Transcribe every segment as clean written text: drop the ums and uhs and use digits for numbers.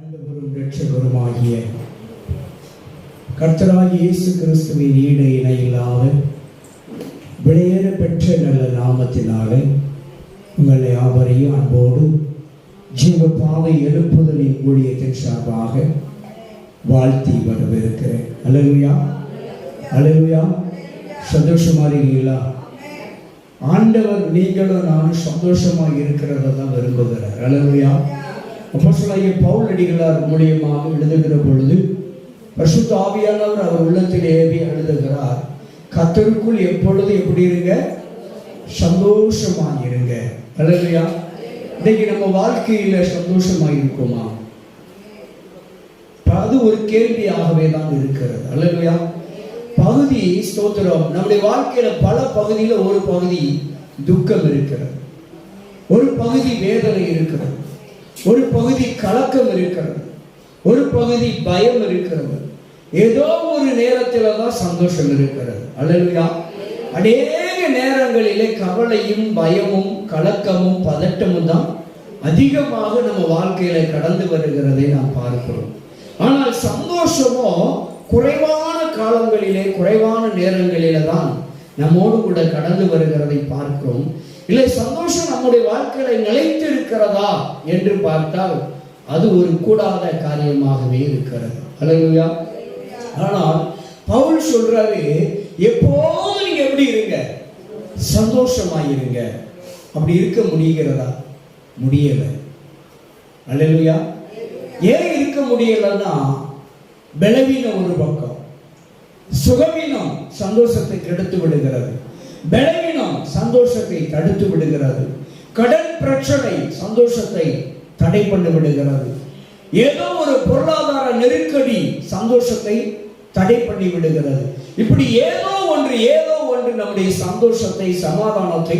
ஆண்டவரும் இரட்சகருமாகிய கர்த்தராகிய இயேசு கிறிஸ்துவின் ஈடு இணையில்லாத விலையேற பெற்ற நல்ல நாமத்தினாலே உங்களை யாவரையும் அன்போடு ஜீவ பாதை எழுப்புதலின் ஊழியத்தின் சார்பாக வாழ்த்தி வரவிருக்கிறேன். அல்லேலூயா, அல்லேலூயா. சந்தோஷமா இருக்கீங்களா? ஆண்டவர் நீங்களும் நானும் சந்தோஷமாக இருக்கிறத தான் விரும்புகிறார். அல்லேலூயா. அப்போஸ்தலனாகிய பவுல் அடிகளார் மூலியமாக எழுதுகிற பொழுது பரிசுத்த ஆவியானவர் அவர் உள்ளத்தில் ஏறி எழுதுகிறார், கர்த்தருக்குள் எப்பொழுது எப்படி இருங்க? சந்தோஷமாக இருங்க. அல்லேலூயா. இன்னைக்கு நம்ம வாழ்க்கையில சந்தோஷமாக இருக்குமா? அது ஒரு கேள்வியாகவே தான் இருக்கிறது. அல்லேலூயா. பகுதி ஸ்தோத்திரம். நம்முடைய வாழ்க்கையில பல பகுதியில ஒரு பகுதி துக்கம் இருக்கிறது, ஒரு பகுதி வேதனை இருக்கிறது, ஒரு பகுதி கலக்கம் இருக்கிறது, ஒரு பகுதி பயம் இருக்கிறது, ஏதோ ஒரு நேரத்துல தான் சந்தோஷம் இருக்கிறது. அல்லேலூயா. அநேக நேரங்களிலே கவலையும் பயமும் கலக்கமும் பதட்டமும் தான் அதிகமாக நம்ம வாழ்க்கையில கடந்து வருகிறதை நாம் பார்க்கிறோம். ஆனால் சந்தோஷமோ குறைவான காலங்களிலே குறைவான நேரங்களில தான் நம்மோடு கூட கடந்து வருகிறதை பார்க்கிறோம். இல்லை, சந்தோஷம் நம்முடைய வாழ்க்கையில நிலைத்து இருக்கிறதா என்று பார்த்தால் அது ஒரு கூடாத காரியமாகவே இருக்கிறது. அல்லேலூயா. ஆனால் பவுல் சொல்றாரு, எப்போதும் நீங்க எப்படி இருங்க? சந்தோஷமாயிருங்க. அப்படி இருக்க முடிகிறதா? முடியல. அல்லேலூயா. ஏன் இருக்க முடியலன்னா, பலவீனம் ஒரு பக்கம், சுகவீனம் சந்தோஷத்தை கெடுத்து விடுகிறது, பலவீனம் சந்தோஷத்தை தடுத்து விடுகிறது, கடன் பிரச்சனை சந்தோஷத்தை தடை பண்ணி விடுகிறது, ஏதோ ஒரு பொருளாதார நெருக்கடி சந்தோஷத்தை தடை பண்ணி விடுகிறது. இப்படி ஏதோ ஒன்று நம்முடைய சந்தோஷத்தை சமாதானத்தை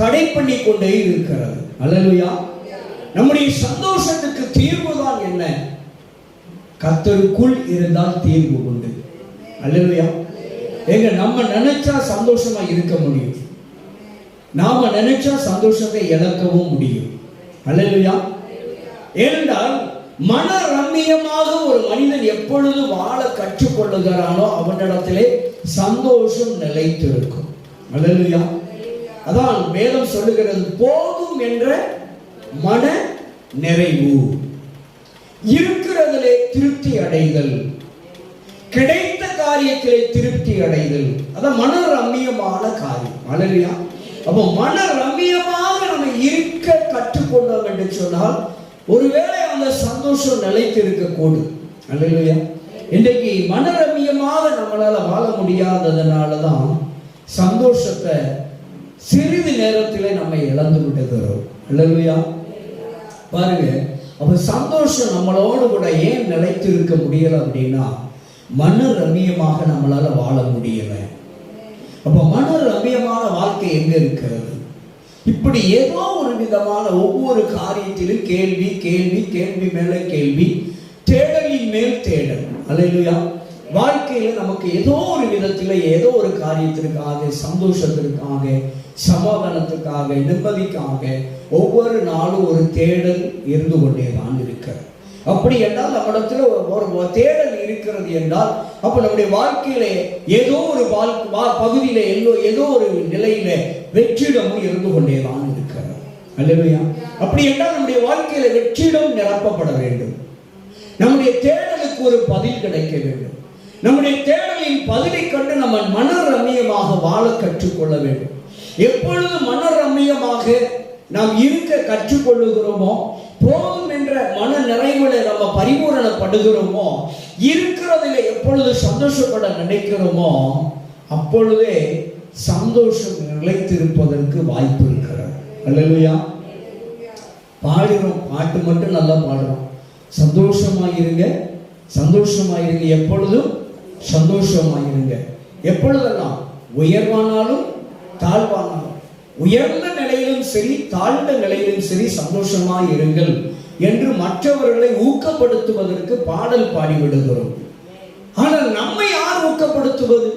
தடை பண்ணி கொண்டே இருக்கிறது. அல்லேலூயா. நம்முடைய சந்தோஷத்துக்கு தீர்வு தான் என்ன? கர்த்தருக்குள் இருந்தால் தீர்வு உண்டு. அல்லேலூயா. ஏங்க, நம்ம நினைச்சா சந்தோஷமா இருக்க முடியும், நாம நினைச்சா சந்தோஷத்தை இழக்கவும் முடியும். அல்லேலூயா. ஏனென்றால் மன ரம்மியமாக ஒரு மனிதன் எப்பொழுது வாழ கற்றுக்கொள்ளுகிறானோ அவனிடத்திலே சந்தோஷம் நிலைத்திருக்கும். அல்லேலூயா. அதான் வேதம் சொல்லுகிறது, போதும் என்ற மன நிறைவு, இருக்கிறதிலே திருப்தி அடைதல், கிடைத்த காரியத்திலே திருப்தி அடைதல், அதான் மன ரம்மியமான காரியம். அல்லேலூயா. அப்போ மன ரம்மியமாக நம்ம இருக்க கற்றுக்கொண்டோம் என்று சொன்னால் ஒருவேளை அந்த சந்தோஷம் நிலைத்து இருக்கக்கூடும். அல்லேலூயா. இன்றைக்கு மன ரம்மியமாக நம்மளால வாழ முடியாததுனாலதான் சந்தோஷத்தை சிறிது நேரத்திலே நம்ம இழந்து விட்டுகிறோம். அல்லேலூயா. பாருங்க, அப்ப சந்தோஷம் நம்மளோடு கூட ஏன் நிலைத்து இருக்க முடியல அப்படின்னா, மன ரம்மியமாக நம்மளால வாழ முடியல. அப்ப மன ரம்மியமான வாழ்க்கை எங்க இருக்கிறது? இப்படி ஏதோ ஒரு விதமான ஒவ்வொரு காரியத்திலும் கேள்வி கேள்வி கேள்வி மேல கேள்வி, தேடலின் மேல் தேடல். அல்லேலூயா. வாழ்க்கையில நமக்கு ஏதோ ஒரு விதத்துல ஏதோ ஒரு காரியத்திற்காக, சந்தோஷத்திற்காக, சமாதானத்துக்காக, நிம்மதிக்காக ஒவ்வொரு நாளும் ஒரு தேடல் இருந்து கொண்டேதான் இருக்கிறது. அப்படி என்றால் நம்மிடத்துல ஒரு தேடல் இருக்கிறது என்றால், அப்ப நம்முடைய வாழ்க்கையில ஏதோ ஒரு பகுதியில ஏதோ ஒரு நிலையில வெற்றிடமும் இருந்து கொண்டேதான் இருக்கிறது. அல்லேலூயா. அப்படி என்றால் நம்முடைய வாழ்க்கையில வெற்றிடம் நிரப்பப்பட வேண்டும். நம்முடைய தேடலுக்கு ஒரு பதில் கிடைக்க வேண்டும். நம்முடைய தேடலின் பதிலை கண்டு நம்ம மன ரம்மியமாக வாழ கற்றுக்கொள்ள வேண்டும். எப்பொழுது மன ரம்மியமாக நாம் இருக்க கற்றுக்கொள்ளுகிறோமோ, போதும் என்ற மன நிறைவுல நம்ம பரிபூரணப்படுகிறோமோ, இருக்கிறதில் எப்பொழுது சந்தோஷப்பட நினைக்கிறோமோ அப்பொழுதே சந்தோஷம் நிலைத்திருப்பதற்கு வாய்ப்பு இருக்கிறது. அல்லேலூயா. பாடுறோம், பாட்டு மட்டும் நல்லா பாடுறோம், சந்தோஷமாயிருங்க, சந்தோஷமாயிருங்க, எப்பொழுதும் சந்தோஷமாயிருங்க. எப்பொழுதெல்லாம் உயர்வானாலும் தாழ்வானாலும், உயர்ந்த நிலையிலும் சரி தாழ்ந்த நிலையிலும் சரி சந்தோஷமாய் இருங்கள் என்று மற்றவர்களை ஊக்கப்படுத்துவதற்கு பாடல் பாடிவிடுகிறோம். ஆனால் நம்மை யார் ஊக்கப்படுத்துவது?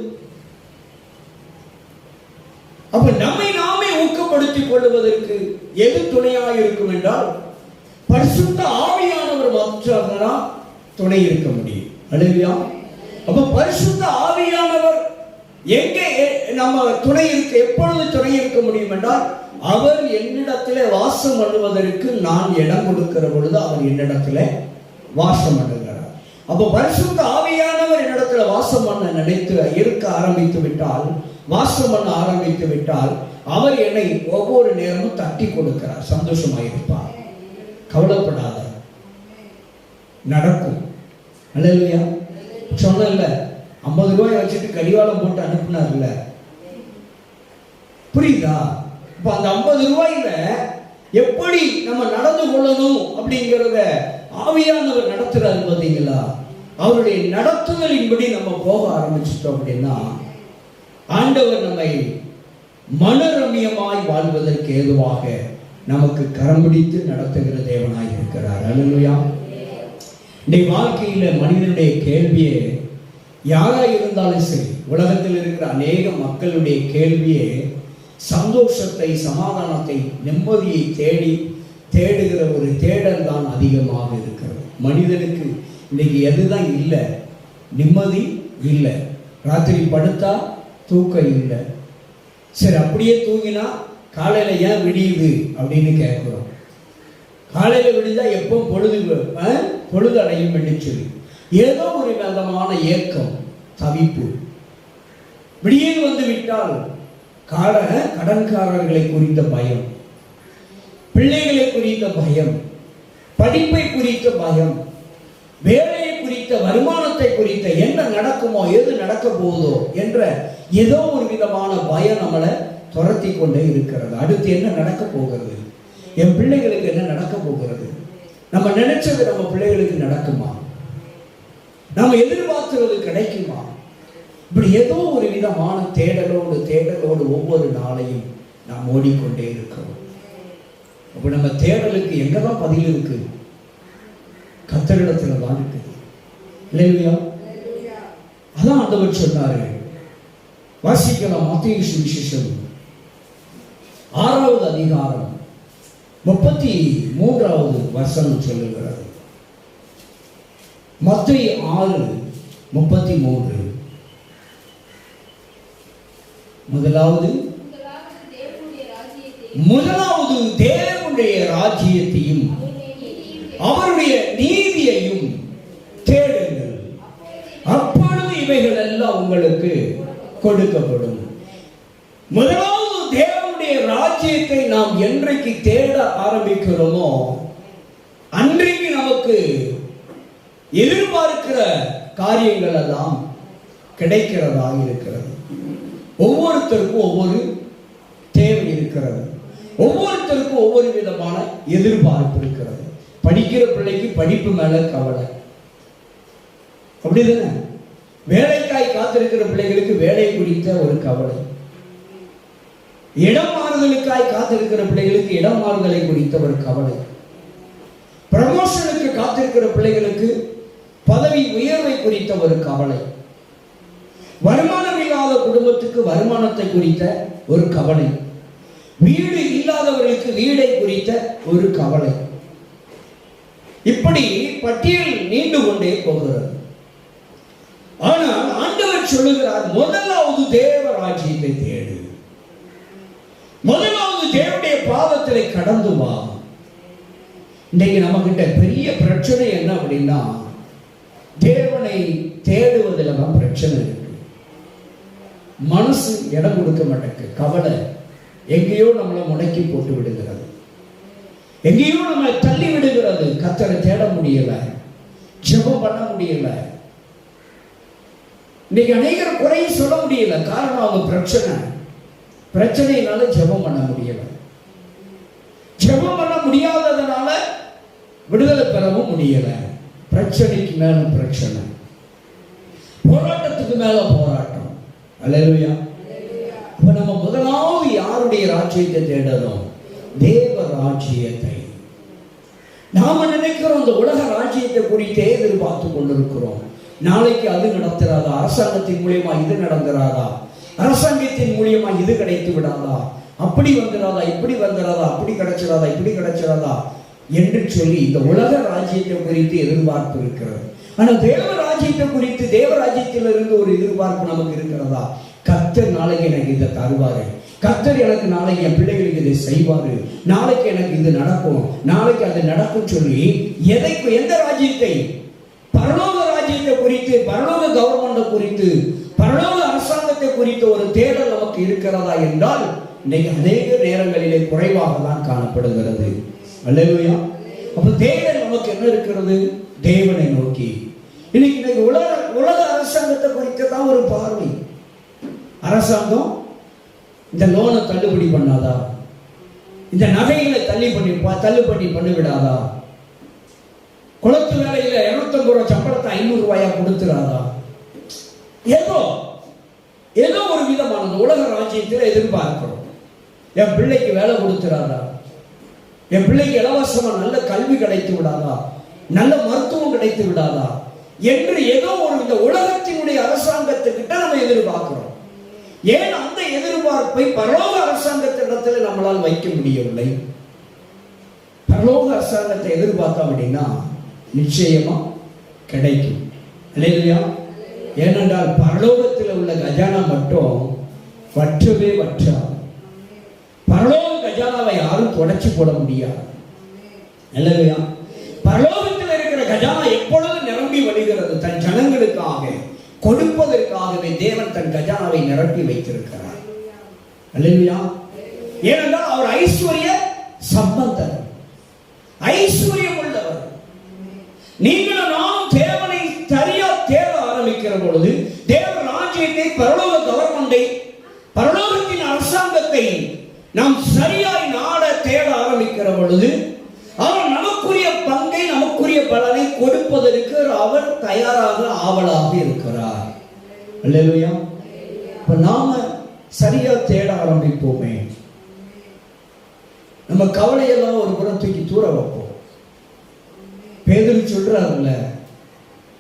அப்ப நம்மை நாமே ஊக்கப்படுத்திக் கொள்வதற்கு எது துணையாக இருக்கும் என்றால், பரிசுத்த ஆவியானவர் மற்றவர்களால் துணை இருக்க முடியும். அல்லேலூயா. அப்ப பரிசுத்த ஆவியானவர் எங்கே நம்ம துணை இருக்க, எப்பொழுது துணை இருக்க முடியும் என்றால், அவர் என்னிடத்திலே வாசம் பண்ணுவதற்கு நான் இடம் கொடுக்கிற பொழுது அவர் என்னிடத்துல வாசம் பண்ணுகிறார். அப்போ பரிசுத்த ஆவியானவர் என்னிடத்துல வாசம் பண்ண நினைத்து இருக்க ஆரம்பித்து விட்டால், வாசம் பண்ண ஆரம்பித்து விட்டால், அவர் என்னை ஒவ்வொரு நேரமும் தட்டி கொடுக்கிறார். சந்தோஷமாயிருப்பார், கவலைப்படாத, நடக்கும். அல்லேலூயா. சொன்னல 50 ரூபாய் வச்சுட்டு கடிவாளம் போட்டு அனுப்புனார்ல, புரியுதா? இப்ப அந்த 50 ரூபாயில எப்படி நம்ம நடந்து கொள்ளணும் அப்படிங்கிறத ஆவியானவர் நடத்துறாரு பார்த்தீங்களா? அவருடைய நடத்துதலின்படி நம்ம போக ஆரம்பிச்சிட்டோம் அப்படின்னா, ஆண்டவர் நம்மை மனரம்யமாய் வாழ்வதற்கு ஏதுவாக நமக்கு கரம் பிடித்து நடத்துகிற தேவனாய் இருக்கிறார். அல்லேலூயா. இந்த வாழ்க்கையில மனிதனுடைய கேள்வியே, யாரா இருந்தாலும் சரி, உலகத்தில் இருக்கிற அநேக மக்களுடைய கேள்வியே சந்தோஷத்தை, சமாதானத்தை, நிம்மதியை தேடுகிற ஒரு தேடல் தான் அதிகமாக இருக்கிறது. மனிதனுக்கு இன்னைக்கு எதுதான் இல்லை? நிம்மதி இல்லை. ராத்திரி படுத்தா தூக்கம் இல்லை. சரி, அப்படியே தூங்கினா காலையில ஏன் விடியுது அப்படின்னு கேட்கிறோம். காலையில விடிஞ்சா எப்போ பொழுது அடையும் என்று சொல்லி ஏதோ ஒரு விதமான ஏக்கம், தவிப்பு. விடியல் வந்து விட்டால் கடன்காரர்களை குறித்த பயம், பிள்ளைகளை குறித்த பயம், படிப்பை குறித்த பயம், வேலையை குறித்த, வருமானத்தை குறித்த, என்ன நடக்குமோ, எது நடக்க போகுதோ என்ற ஏதோ ஒரு விதமான பயம் நம்மளை துரத்தி கொண்டே இருக்கிறது. அடுத்து என்ன நடக்க போகிறது? என் பிள்ளைகளுக்கு என்ன நடக்க போகிறது? நம்ம நினைச்சது நம்ம பிள்ளைகளுக்கு நடக்குமா? நம்ம எதிர்பார்க்கிறது கிடைக்குமா? இப்படி ஏதோ ஒரு விதமான தேடலோடு ஒவ்வொரு நாளையும் நாம் ஓடிக்கொண்டே இருக்கிறோம். அப்ப நம்ம தேடலுக்கு எங்கதான் பதில் இருக்கு? கர்த்தரிடத்துல தான் இருக்குது. இல்லையா? அதான் ஆண்டவர் சொன்னாரு. வாசிக்கலாம். மத்தேயு சுவிசேஷம் 6வது அதிகாரம் 33வது வசனம் சொல்லுகிறது. மத்தேயு 6:33. முதலாவது தேவனுடைய ராஜ்யத்தையும் அவருடைய நீதியையும் தேடுங்கள், அப்பொழுது இவைகள் எல்லாம் உங்களுக்கு கொடுக்கப்படும். முதலாவது தேவனுடைய ராஜ்யத்தை நாம் என்றைக்கு தேட ஆரம்பிக்கிறோமோ அன்றைக்கு நமக்கு எதிர்பார்க்கிற காரியங்கள் எல்லாம் கிடைக்கிறதா இருக்கிறது. ஒவ்வொருத்தருக்கும் ஒவ்வொரு தேவை இருக்கிறது. ஒவ்வொருத்தருக்கும் ஒவ்வொரு விதமான எதிர்பார்ப்பு இருக்கிறது. படிக்கிற பிள்ளைக்கு படிப்பு மேல கவலை, அப்படிதானே? வேலைக்காய் காத்திருக்கிற பிள்ளைகளுக்கு வேலை குறித்த ஒரு கவலை, இடம் மாறுதலுக்காய் காத்திருக்கிற பிள்ளைகளுக்கு இடம் மாறுதலை குறித்த ஒரு கவலை, ப்ரமோஷனுக்கு காத்திருக்கிற பிள்ளைகளுக்கு பதவி உயர்வை குறித்த ஒரு கவலை, வருமானம் இல்லாத குடும்பத்துக்கு வருமானத்தை குறித்த ஒரு கவலை, வீடு இல்லாதவர்களுக்கு வீடை குறித்த ஒரு கவலை. இப்படி பட்டியல் நீண்டு கொண்டே போகிறது. ஆனால் ஆண்டவர் சொல்லுகிறார், முதலாவது தேவ ராஜ்யத்தை தேடு, முதலாவது தேவனுடைய பாதத்திலே கடந்து வா. இன்னைக்கு நம்ம கிட்ட பெரிய பிரச்சனை என்ன அப்படின்னா, தேவனை தேடுவதில் தான் பிரச்சனை இருக்கு. மனசு இடம் கொடுக்க மாட்டேங்குது. கவலை எங்கேயோ நம்மளை முடக்கி போட்டு விடுகிறது, எங்கேயோ நம்மளை தள்ளி விடுகிறது. கர்த்தரை தேட முடியல, ஜெபம் பண்ண முடியல. இன்னைக்கு அநேகர் குறைய சொல்ல முடியல. காரணம் அவங்க பிரச்சனையினால ஜெபம் பண்ண முடியல. ஜெபம் பண்ண முடியாததுனால விடுதலை பெறவும் முடியல. பிரச்சனைக்கு மேல பிரச்சனை, போராட்டத்துக்கு மேல போராட்டம். அல்லேலூயா. அப்ப நம்ம முதலாவது யாருடைய ராஜ்யத்தை தேடணும்? தேவ ராஜ்யத்தை. நாம நினைக்கிறோம் இந்த உலக ராஜ்யத்தை குறித்தே எதிர்பார்த்து கொண்டிருக்கிறோம். நாளைக்கு அது நடத்துறாதா? அரசாங்கத்தின் மூலியமா இது நடந்துராதா? அரசாங்கத்தின் மூலியமா இது கிடைத்து விடாதா? அப்படி வந்துடாதா? இப்படி வந்துடாதா? அப்படி கிடைச்சிடாதா? இப்படி கிடைச்சிடாதா? என்று சொல்லி இந்த உலக ராஜ்யத்தை குறித்து எதிர்பார்ப்பு இருக்கிறது. ஆனால் தேவ ராஜ்யத்தை குறித்து, தேவ ராஜ்யத்திலிருந்து ஒரு எதிர்பார்ப்பு நமக்கு இருக்கிறதா? கர்த்தர் நாளைக்கு எனக்கு இதை தருவாரு, கர்த்தர் எனக்கு நாளைக்கு என் பிள்ளைகளுக்கு இதை செய்வாரு, நாளைக்கு எனக்கு இது நடக்கும், நாளைக்கு அது நடக்கும் சொல்லி எந்த ராஜ்யத்தை? பரலோக ராஜ்யத்தை குறித்து, பரலோக கவர்மெண்ட் குறித்து, பரலோக அரசாங்கத்தை குறித்த ஒரு தேடல் நமக்கு இருக்கிறதா என்றால் இன்னைக்கு அநேக நேரங்களிலே குறைவாக தான் காணப்படுகிறது. அல்லேலூயா. அப்ப தேடல் நமக்கு என்ன இருக்கிறது? தேவனை நோக்கி. இன்னைக்கு உலக அரசாங்கத்தை குறித்து தான் ஒரு பார்வை. அரசாங்கம் இந்த லோனை தள்ளுபடி பண்ணாதா? இந்த நகைகளை தள்ளுபடி பண்ணிவிடாதா? குளத்து வேலையில 250 ரூபாய் சம்பளத்தை 500 ரூபாயா கொடுத்துறாதா? ஏதோ ஒரு விதமானது உலக ராஜ்யத்தில் எதிர்பார்க்கிறோம். என் பிள்ளைக்கு வேலை கொடுத்துறாதா? என் பிள்ளைக்கு இலவசமா நல்ல கல்வி கிடைத்து விடாதா? நல்ல மருத்துவம் கிடைத்து விடாதா என்று ஏதோ ஒரு இந்த உலகத்தினுடைய அரசாங்கத்துக்கிட்ட நம்ம எதிர்பார்க்கிறோம். ஏன் அந்த எதிர்பார்ப்பை பரலோக அரசாங்கத்திடத்தில் நம்மளால் வைக்க முடியவில்லை? பரலோக அரசாங்கத்தை எதிர்பார்த்தோம் அப்படின்னா நிச்சயமா கிடைக்கும். இல்லையா? ஏனென்றால் பரலோகத்தில் உள்ள கஜானா மட்டும் வற்றவே வற்றாது. பரலோக கஜானாவை யாரும் தொடச்சி போட முடியாது. இல்லையா? பரலோகத்தில் இருக்கிற கஜானா எப்பொழுது நிரம்பி வருகிறது? தன் ஜனங்களுக்காக கொடுப்பதற்காகவே தேவன் தன் கஜானாவை நிரப்பி வைத்திருக்கிறார். அல்லேலூயா. ஏனென்றால் அவர் ஐஸ்வர்ய சம்பந்தர், ஐஸ்வர்யம் உள்ளவர். நீங்களும் நானும் தேவனை சரியா தேட ஆரம்பிக்கிற பொழுது, தேவ ராஜ்யத்தை, பரலோக கவர்மெண்டை, பரலோகத்தின் அரசாங்கத்தை நாம் சரியாய் நாட தேட ஆரம்பிக்கிற பொழுது அவர் நமக்குரிய பங்கை, நமக்குரிய பலனை கொடுப்பதற்கு அவர் தயாராக ஆவலாக இருக்கிறார். அல்லேலூயா. இப்ப நாம சரியா தேட ஆரம்பிப்போமே, நம்ம கவலையெல்லாம் ஒரு புறம் தூக்கி தூர வைப்போம். பேதுரு சொல்றாருல்ல,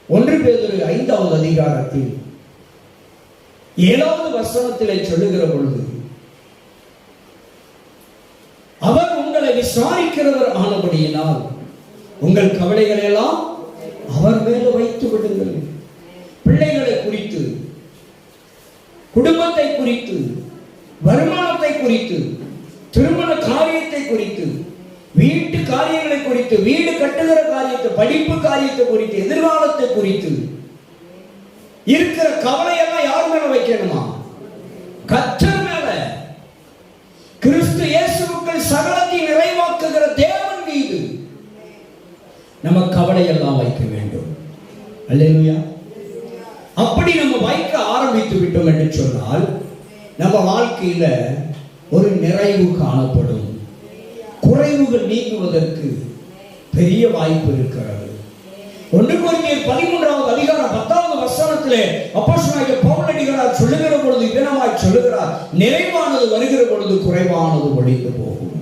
1 பேதுரு 5வது அதிகாரத்தில் 7வது வசனத்திலே சொல்லுகிற பொழுது, அவர் உங்களை விசாரிக்கிறவர் ஆனபடியினால் உங்கள் கவலைகளை எல்லாம் அவர் மேல வைத்து விடுங்கள். பிள்ளைகளை குறித்து, குடும்பத்தை குறித்து, வருமானத்தை குறித்து, திருமண காரியத்தை குறித்து, வீட்டு காரியங்களை குறித்து, வீடு கட்டுகிற காரியத்தை, படிப்பு காரியத்தை குறித்து, எதிர்காலத்தை குறித்து இருக்கிற கவலையெல்லாம் யார் மேல வைக்கணுமா? கர்த்தர் மேல. கிறிஸ்து இயேசுவுக்குள் சகலத்தை நிறைவாக்குகிற தேவன் மீது நம்ம கவலையெல்லாம் வைக்க வேண்டும். அல்லேலூயா. அப்படி நம்ம வைக்க ஆரம்பித்து விட்டோம் என்று சொன்னால் நம்ம வாழ்க்கையில ஒரு நிறைவு காணப்படும். குறைவுகள் நீங்குவதற்கு பெரிய வாய்ப்பு இருக்கிறது. 1 கொரிந்தியர் 13வது அதிகாரம் 10வது வசனத்திலே அப்போஸ்தலனாகிய பவுலடிகளார் சொல்லுகிற பொழுது இவ்விதமாய் சொல்லுகிறார், நிறைவானது வருகிற பொழுது குறைவானது ஒழிந்து போகும்.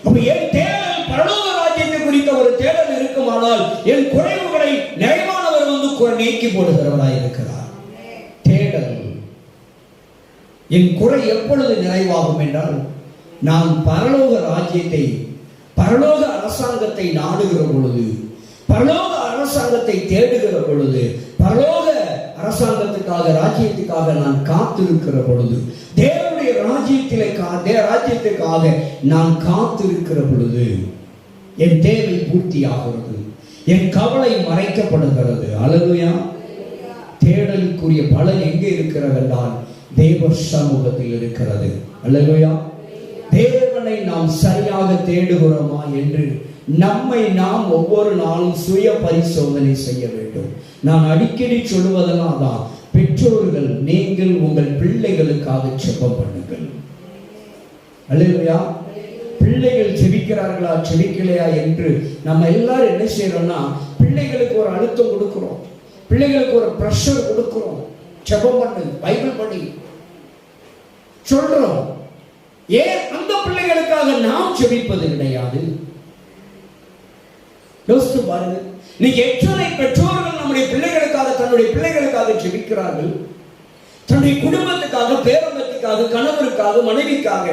அப்ப என் தேடல் பரலோக ராஜ்யத்தை குறித்த ஒரு தேடல் இருக்குமானால் என் குறைவுகளை நிறைவானவர் வந்து நீக்கி போடுகிறவராய் இருக்கிறார். தேடல். என் குறை எப்பொழுது நிறைவாகும் என்றால், நான் பரலோக ராஜ்யத்தை, பரலோக அரசாங்கத்தை நாடுகிற பொழுது, பரலோக அரசாங்கத்தை தேடுகிற பொழுது, பரலோக அரசாங்கத்துக்காக, ராஜ்யத்துக்காக நான் காத்திருக்கிற பொழுது, தேவனுடைய ராஜ்யத்துக்காக நான் காத்திருக்கிற பொழுது என் தேவை பூர்த்தி ஆகிறது, என் கவலை மறைக்கப்படுகிறது. அல்லேலூயா. தேடலுக்குரிய பலன் எங்கே இருக்கிறது என்றால் தேவ சமூகத்தில் இருக்கிறது. அல்லேலூயா. தேவனை நாம் சரியாக தேடுகிறோமா என்று நம்மை நாம் ஒவ்வொரு நாளும் சுய பரிசோதனை செய்ய வேண்டும். நான் அடிக்கடி சொல்லுவதெல்லாம் தான், பெற்றோர்கள் நீங்கள் உங்கள் பிள்ளைகளுக்காக ஜெபம் பண்ணுங்கள். அல்லேலூயா. பிள்ளைகள் ஜெபிக்கிறார்களா ஜெபிக்கலையா என்று நம்ம எல்லாரும் என்ன செய்யறோம்னா, பிள்ளைகளுக்கு ஒரு அழுத்தம் கொடுக்கிறோம், பிள்ளைகளுக்கு ஒரு பிரஷர் கொடுக்கிறோம். ஜெபம் பண்ணு, பைபிள் படி சொல்றோம். ஏன் அந்த பிள்ளைகளுக்காக நாம் ஜெபிப்பது கிடையாது? யோசித்து பாருங்க. நீங்க எத்தனை பெற்றோர்கள் நம்முடைய பிள்ளைகளுக்காக, தன்னுடைய பிள்ளைகளுக்காக ஜெபிக்கிறார்கள்? தன்னுடைய குடும்பத்துக்காக, பேரம்பத்துக்காக, கணவருக்காக, மனைவிக்காக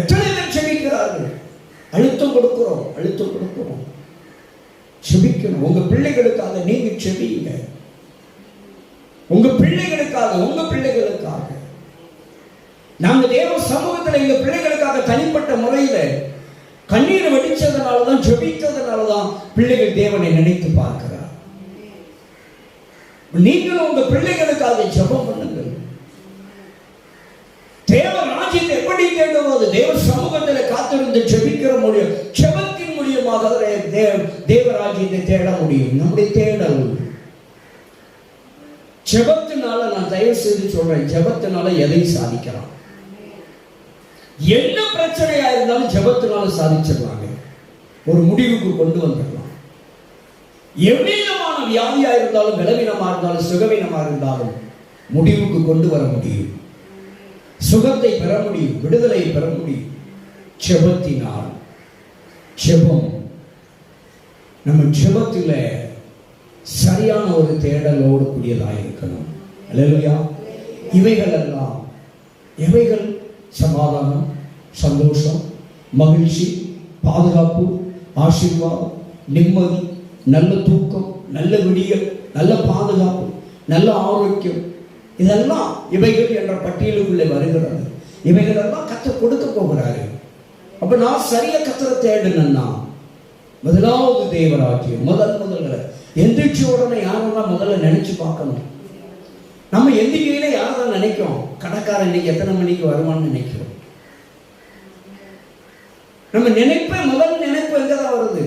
எத்தனை பேர் ஜெபிக்கிறார்கள்? அழுத்தம் கொடுக்கிறோம். செபிக்கணும். உங்க பிள்ளைகளுக்காக நீங்க செபிங்க. உங்க பிள்ளைகளுக்காக நாங்க தேவ சமூகத்தில் எங்க பிள்ளைகளுக்காக தனிப்பட்ட முறையில கண்ணீரை வடிச்சதுனாலதான், ஜெபித்ததுனாலதான் பிள்ளைகள் தேவனை நினைத்து பார்க்கிறார். நீங்களும் உங்க பிள்ளைகளுக்காக ஜெபம் பண்ணுங்கள். தேவ ராஜ்யத்தை எப்படி தேடுவது? தேவ சமூகத்தில் காத்திருந்து ஜெபிக்கிற முடியும். ஜெபத்தின் மூலியமாக தேவ ராஜ்யத்தை தேட முடியும். நம்முடைய தேடல் ஜெபத்தினால, நான் தயவு செய்து சொல்றேன், ஜெபத்தினால எதையும் சாதிக்கலாம். என்ன பிரச்சனையா இருந்தாலும் ஜெபத்தினால சாதிச்சிடலாங்க. ஒரு முடிவுக்கு கொண்டு வந்துடலாம். எவ்விதமான வியாதியா இருந்தாலும், பலவீனமா இருந்தாலும், சுகவீனமா இருந்தாலும் முடிவுக்கு கொண்டு வர முடியும். சுகத்தை பெற முடியும், விடுதலை பெற முடியும் ஜெபத்தினால். ஜெபம், நம்ம ஜெபத்தில் சரியான ஒரு தேடலோடு கூடியதாக இருக்கணும். அல்லேலூயா. இவைகள் எல்லாம் எவைகள்? சமாதானம், சந்தோஷம், மகிழ்ச்சி, பாதுகாப்பு, ஆசீர்வாதம், நிம்மதி, நல்ல தூக்கம், நல்ல விடியல், நல்ல பாதுகாப்பு, நல்ல ஆரோக்கியம், இதெல்லாம் இவைகள் என்ற பட்டியலுக்குள்ளே வருகிறது. இவைகள் எல்லாம் கர்த்தர் கொடுக்க போகிறாரு. அப்ப நான் சரியா கர்த்தரை தேடணும்னா முதலாவது தேவராஜ்யம். முதல்ல எந்திரிச்ச உடனே யாரெல்லாம் முதல்ல நினைச்சு பார்க்கணும். நம்ம எந்திரிக்கையில யாரெல்லாம் நினைக்கிறோம்? கடைக்காரன் இன்னைக்கு எத்தனை மணிக்கு வருவான்னு நினைக்கிறோம். நம்ம முதல் நினைப்பு எங்கதான் வருது?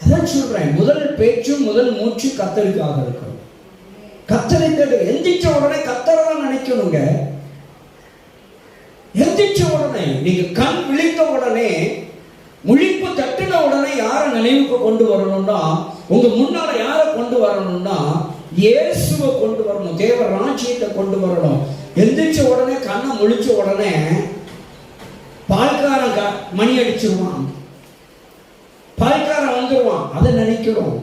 அதான் சொல்றேன், முதல் பேச்சும் முதல் மூச்சு கர்த்தருக்காக இருக்கணும். கர்த்தரை தேடு. எந்திரிச்ச உடனே கர்த்தரை தான் நினைக்கணுங்க. எந்திரிச்ச உடனே, நீங்க கண் விழித்த உடனே, முழிப்பு தட்டின உடனே யாரை நினைவுக்கு கொண்டு வரணும்னா, உங்க முன்னால யாரை கொண்டு வரணும்னா இயேசுவை கொண்டு வரணும். தேவ ராஜ்யத்தை கொண்டு வரணும். எந்திரிச்ச உடனே, கண்ணை முழிச்ச உடனே பால்காரன் மணி அடிச்சிருவான், பால்காரன் வந்துருவான், அதை நினைக்கிறோம்.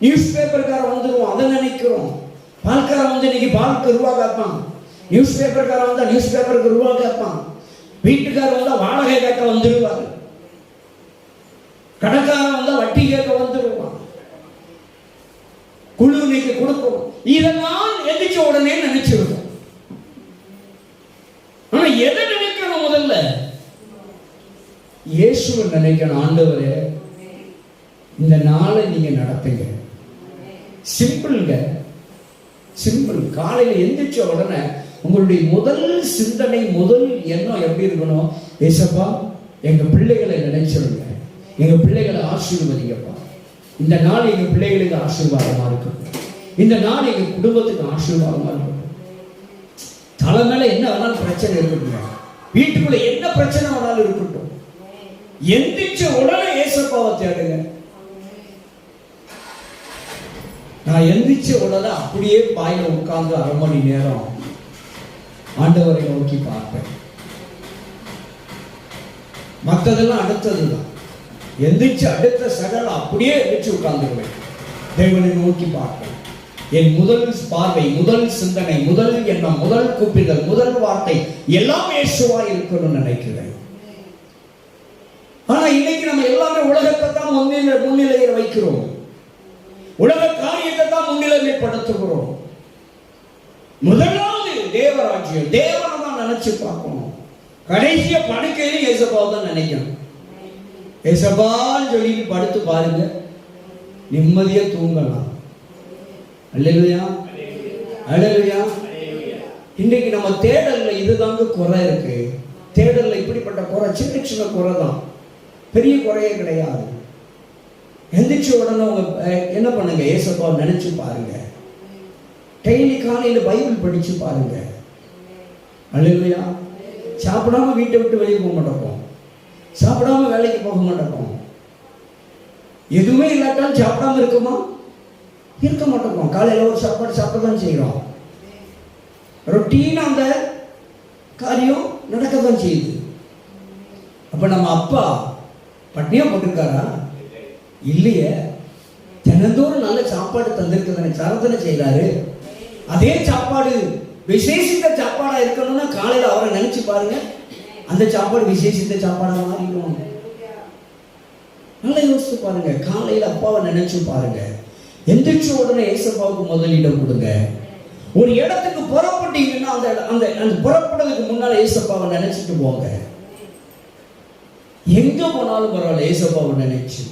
நியூஸ் பேப்பர்காரன் வந்துருவான், அதை நினைக்கிறோம். பால்காரன் வந்து இன்னைக்கு பாலுக்கு ரூபா கேட்பான். நியூஸ் பேப்பர்காரன் வந்தா நியூஸ் பேப்பருக்கு ரூபா கேட்பான். வீட்டுக்காரர் வந்தா வாடகை கேட்க வந்துருவாரு. கடைக்காரன் வந்தா வட்டி கேட்க வந்துருவான். குழு இன்னைக்கு கொடுக்கும். இதெல்லாம் எந்திரிச்ச உடனே நினைச்சிருக்கோம். ஆனா எதை நினைக்கணும்? முதல்ல இயேசுவை நினைக்கணும். ஆண்டவரே, இந்த நாளை நீங்க நடத்துங்க. சிம்பிள்ங்க, சிம்பிள். காலையில எந்திரிச்ச உடனே உங்களுடைய முதல் சிந்தனை, முதல் எண்ணம் எப்படி இருக்கணும்? ஏசப்பா, எங்க பிள்ளைகளை நினைச்சிருங்க, எங்க பிள்ளைகளை ஆசீர்வதிங்கப்பா. இந்த நாள் எங்க பிள்ளைகளுக்கு ஆசீர்வாதமா இருக்கட்டும். இந்த நாள் எங்க குடும்பத்துக்கு ஆசீர்வாதமா இருக்கட்டும். தலை மேல என்ன வேணாலும் பிரச்சனை இருக்கட்டும், வீட்டுக்குள்ள என்ன பிரச்சனை வேணாலும் இருக்கட்டும், எந்திரிச்ச உடனே ஏசப்பாவை தேடுங்க. நான் எந்திரிச்ச உடனே அப்படியே பாயில உட்கார்ந்து 1/2 மணி நேரம் ஆண்டவரை நோக்கி பார்ப்பேன். மற்றதெல்லாம் அடுத்ததுதான். எந்திரிச்சு அடுத்த சகல அப்படியே எந்திரிச்சு உட்கார்ந்துருவேன். தேவனை நோக்கி பார்ப்பேன். என் முதல் பார்வை, முதல் சிந்தனை, முதல் எண்ணம், முதல் கூப்பிடுதல், முதல் வார்த்தை எல்லாம் இயேசுவா இருக்கணும்னு நினைக்கிறேன். ஆனா இன்னைக்கு நம்ம எல்லாமே உலகத்தை தான் முன்னிலையில் வைக்கிறோம். உலக காரியத்தை தான் முன்னிலைமைப்படுத்துகிறோம். முதலாவது தேவராஜ்யம், தேவனை தான் நினைச்சு பார்க்கணும். கடைசிய படுக்கையில ஏசப்பாவை தான் நினைக்கணும். ஏசப்பான்னு சொல்லிட்டு படுத்து பாருங்க, நிம்மதியா தூங்கலாம். அல்லேலூயா, அல்லேலூயா. இன்னைக்கு நம்ம தேடல்ல இதுதாங்க குறை இருக்கு. தேடல்ல இப்படிப்பட்ட குறை, சின்ன சின்ன குறை தான், பெரிய குறையே கிடையாது. எந்திரிச்ச உடனே என்ன பண்ணுங்க? ஏசப்பா நினைச்சு பாருங்க. டெய்லி காலையில பைபிள் படிச்சு பாருங்க. அல்லேலூயா. சாப்பிடாம வீட்டை விட்டு வெளியே போக மாட்டோம், சாப்பிடாம வேலைக்கு போக மாட்டோம். எதுவுமே இல்லாட்டாலும் சாப்பிடாம இருக்குமா? இருக்க மாட்டோம். காலையில ஒரு சாப்பாடு சாப்பிடதான் செய்யறோம். ரொட்டீனா அந்த காரியம் நடக்கதான் செய்யுது. அப்ப நம்ம அப்பா பட்னியா போட்டிருக்காரா? இல்லையே. தினந்தோறும் நல்ல சாப்பாடு தந்திருக்கிறத சரதனை செய்யறாரு. அதே சாப்பாடு விசேஷித்த சாப்பாடா இருக்கணும்னா காலையில அவரை நினைச்சு பாருங்க. அந்த சாப்பாடு விசேஷித்த சாப்பாடாக மாறிடும். நல்லா யோசிச்சு பாருங்க. காலையில் அப்பாவை நினைச்சு பாருங்க. எந்திரிச்ச உடனே ஏசப்பாவுக்கு முதலிடம் கொடுங்க. ஒரு இடத்துக்கு புறப்பட்டீங்கன்னா அந்த புறப்படுறதுக்கு முன்னால ஏசப்பாவை நினைச்சிட்டு போங்க. எங்க போனாலும் பரவாயில்ல, ஏசப்பாவை நினைச்சு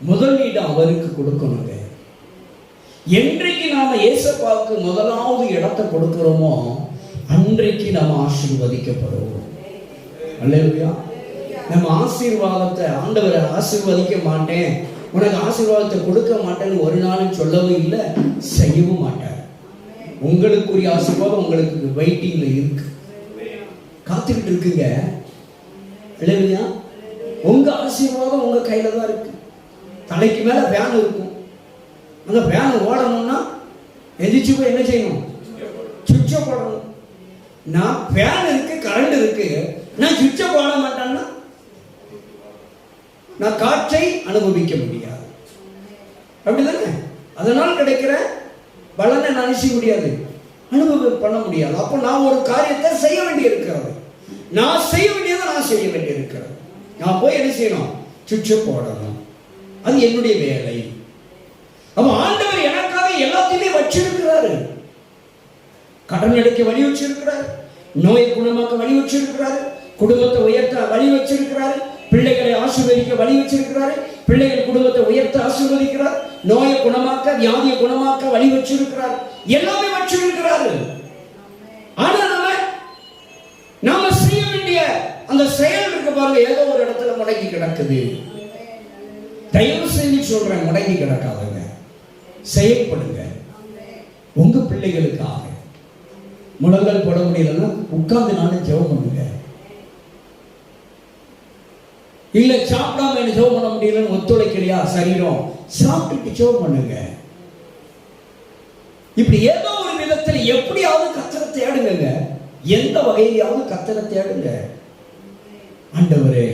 முதலிடம் அவருக்கு கொடுக்கணுங்க. என்றைக்கு நாம ஏசப்பாவுக்கு முதலாவது இடத்தை கொடுக்கிறோமோ அன்றைக்கு நாம ஆசீர்வதிக்கப்படுவோம். அல்லேலூயா. நம்ம ஆசீர்வாதத்தை ஆண்டவரை ஆசீர்வதிக்க மாட்டேன், உனக்கு ஆசீர்வாதத்தை கொடுக்க மாட்டேன்னு ஒரு நாளும் சொல்லவும் இல்லை, செய்யவும் மாட்டார். உங்களுக்குரிய ஆசீர்வாதம் உங்களுக்கு வெயிட்டிங்ல இருக்கு, காத்துக்கிட்டு இருக்குங்க. அல்லேலூயா. உங்க ஆசீர்வாதம் உங்க கையில தான் இருக்கு. தலைக்கு மேல ஃபேன் இருக்கும். அந்த ஃபேன் ஓடணும்னா எதிர்த்து போய் என்ன செய்யணும்? சுவிட்சை போடணும். நான் ஃபேன் இருக்கு, கரண்ட் இருக்கு, நான் சுவிட்சை போட மாட்டேன்னா நான் காற்றை அனுபவிக்க முடியாது. அப்படிதானே? அதனால் கிடைக்கிற பலனை நான் நினைச்ச முடியாது, அனுபவம் பண்ண முடியாது. அப்போ நான் ஒரு காரியத்தை செய்ய வேண்டி இருக்கிறது. நான் செய்ய வேண்டியதை நான் செய்ய வேண்டி இருக்கிறது. நான் போய் என்ன செய்யணும்? சுவிட்சை போடணும். அது என்னுடைய வேலை. அப்ப ஆண்டவர் எனக்காக எல்லாத்தையுமே வச்சிருக்கிறாரு. கடன் அடைக்க வழி வச்சிருக்கிறார், நோயை குணமாக்க வழி வச்சிருக்கிறாரு, குடும்பத்தை உயர்த்த வழி வச்சிருக்கிறாரு, பிள்ளைகளை ஆசீர்வதிக்க வழி வச்சிருக்கிறாரு, பிள்ளைகள் குடும்பத்தை உயர்த்த ஆசீர்வதிக்கிறார், நோயை குணமாக்க வியாதியை குணமாக்க வழி வச்சிருக்கிறார், எல்லாமே வச்சிருக்கிறாரு. ஆனா நாம செய்ய வேண்டிய அந்த செயல் இருக்கு பாருங்க, ஏதோ ஒரு இடத்துல முடங்கி கிடக்குது. தயவு செய்து சொல்றேன், முடங்கி கிடக்காதுங்க, செயல்படுங்க. உங்க பிள்ளைகளுக்காக முழங்கால் போட முடியலன்னா உட்கார்ந்து நானும் ஜெபம் பண்ணுங்க. இல்ல சாப்பிடாம என்ன ஜெபம் பண்ண முடியலன்னு ஒத்துழைக்கலையா சரீரம், சாப்பிட்டுட்டு ஜெபம் பண்ணுங்க. இப்படி ஏதோ ஒரு விதத்தில் எப்படியாவது கர்த்தரை தேடுங்க. எந்த வகையிலாவது கர்த்தரை தேடுங்க. ஆண்டவரே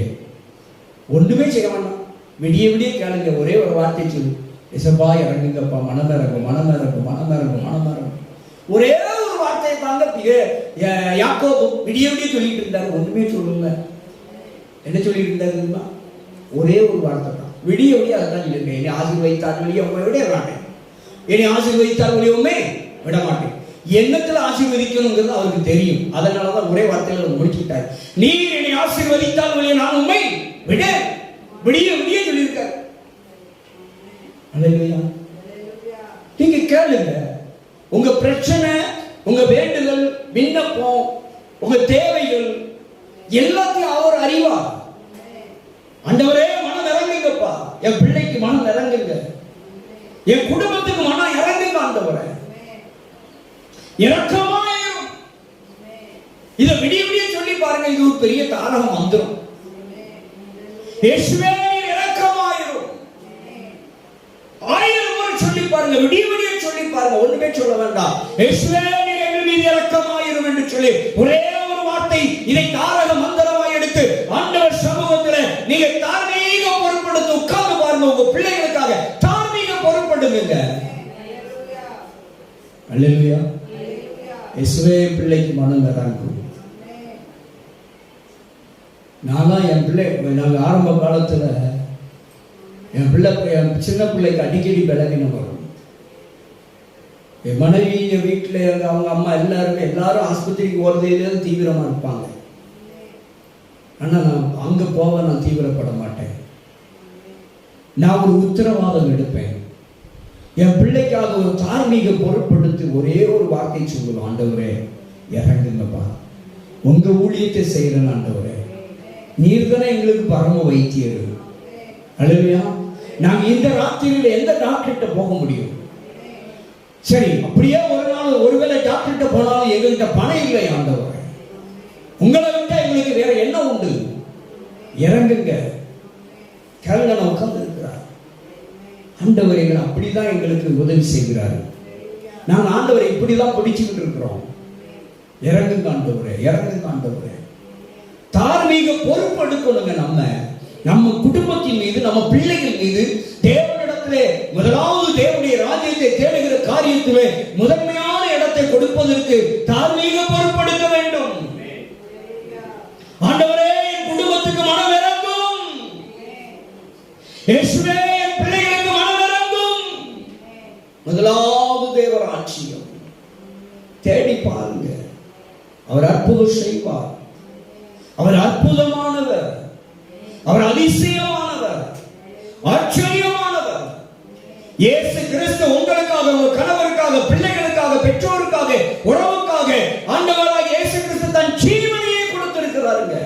ஒண்ணுமே செய்ய வேண்டாம், விடிய விடிய கேளுங்க. ஒரே ஒரு வார்த்தை சொல்லு, இசப்பா இறங்குங்கப்பா, மனம் இறங்கும், மனம் இறங்கும், மனம் இறங்கும், மனம் இறங்கும். ஒரே ஒரு வார்த்தை தாங்க. யாக்கோபு விடிய விடிய சொல்லிட்டு இருந்தாரு, ஒண்ணுமே சொல்லல. என்ன சொல்லிட்டு இருந்தாருன்னா ஒரே ஒரு வார்த்தை தான், விடிய விடிய அதான் சொல்லியிருக்கேன், என்னை ஆசீர்வதித்தால் வெளியே விட மாட்டேன், என்னை ஆசீர்வதித்தால் வெளியவுமே விட மாட்டேன். எண்ணத்துல ஆசீர்வதிக்கணுங்கிறது அவருக்கு தெரியும். அதனாலதான் ஒரே வார்த்தையில முடிச்சுட்டார், நீ என்னை ஆசீர்வதித்தால் வெளியே நான் உண்மை விட விடிய விடிய சொல்லியிருக்காரு. நீங்க கேளுங்க. உங்க பிரச்சனை, உங்க வேண்டுதல், விண்ணப்பம், உங்க தேவைகள் எல்லாத்தையும் அவர் அறிவார். ஆண்டவரே மனம் இறங்குங்கப்பா, என் பிள்ளைக்கு மனம் இறங்குங்க, என் குடும்பத்துக்கு மனம் இறங்குங்க. ஆண்டவரே இரக்கமாயிரும். இதை விடிய விடிய சொல்லி பாருங்க, இது ஒரு பெரிய தாரகம் வந்துடும். இயேசுவே இரக்கமாயிரும். 1000 முறை சொல்லி பாருங்க, விடிய விடிய சொல்லி பாருங்க, ஒண்ணுமே சொல்ல வேண்டாம். இயேசுவே எங்கள் மீது இரக்கமாயிரும் என்று சொல்லி ஒரே ஒரு வார்த்தை, இதை தாரக மந்திரமாய் எடுத்து ஆண்டவர் சமூகத்தில் நீங்க தார்மீக பொறுப்படுத்த உட்கார்ந்து பாருங்க. உங்க பிள்ளைகளுக்காக தார்மீக பொறுப்படுங்க. அல்லேலூயா. இயேசுவே பிள்ளைக்கு மனம் இறங்கும். நான்லாம் என் பிள்ளை, நாங்கள் ஆரம்ப காலத்தில் என் பிள்ளை, என் சின்ன பிள்ளைக்கு அடிக்கடி பலவீனம் வரும். என் மனைவி, என் வீட்டில் அவங்க அம்மா எல்லாரும் ஆஸ்பத்திரிக்கு ஓடுறதுலேருந்து தீவிரமாக இருப்பாங்க. ஆனால் நான் அங்கே போக நான் தீவிரப்பட மாட்டேன். நான் ஒரு உத்தரவாதம் எடுப்பேன். என் பிள்ளைக்காக ஒரு தார்மீக பொருட்படுத்தி ஒரே ஒரு வார்த்தை சொல்லுவேன், ஆண்டவரே இறங்குங்கப்பா, உங்க ஊழியத்தை செய்யறேன் ஆண்டவரே, நீர் தானே எங்களுக்கு பரம வைத்தியர். அல்லேலூயா. நாங்க இந்த ராத்திரியில எந்த டாக்டர்கிட்ட போக முடியும்? சரி, அப்படியே ஒரு நாள் ஒருவேளை டாக்டர்கிட்ட போனாலும் எங்ககிட்ட பணம் இல்லை ஆண்டவரே, உங்களை விட்டா எங்களுக்கு வேற என்ன உண்டு? இறங்குங்க. கேளுங்க, உட்கார்ந்து இருக்கிறார் ஆண்டவர். எங்களை அப்படிதான் எங்களுக்கு உதவி செய்கிறார். நாங்கள் ஆண்டவரை இப்படிதான் பிடிச்சுக்கிட்டு இருக்கிறோம். இறங்குங்க ஆண்டவரே, இறங்குங்க ஆண்டவரே. தார்மீக பொறுப்பு எடுக்கணுங்க. நம்ம குடும்பத்தின் மீது, நம்ம பிள்ளைகள் மீது, தேவனிடத்திலே முதலாவது தேவனுடைய ராஜ்யத்தை தேடுகிற காரியத்திலே முதன்மையான இடத்தை கொடுப்பதற்கு தார்மீக பொறுப்பெடுக்க வேண்டும். இயேசுவே என் பிள்ளைகளுக்கு மனமிரங்கும். முதலாவது தேவராட்சியம் தேடி பாருங்க. அவர் அற்புதம் செய்வார். அவர் அற்புதமானவர், அவர் அதிசயமானவர், ஆச்சரியமானவர். இயேசு கிறிஸ்து உங்களுக்காக, உங்கள் கணவருக்காக, பிள்ளைகளுக்காக, பெற்றோருக்காக, உறவுக்காக ஆண்டவராக இயேசு கிறிஸ்து தன் ஜீவனையை கொடுத்திருக்கிறாருங்க.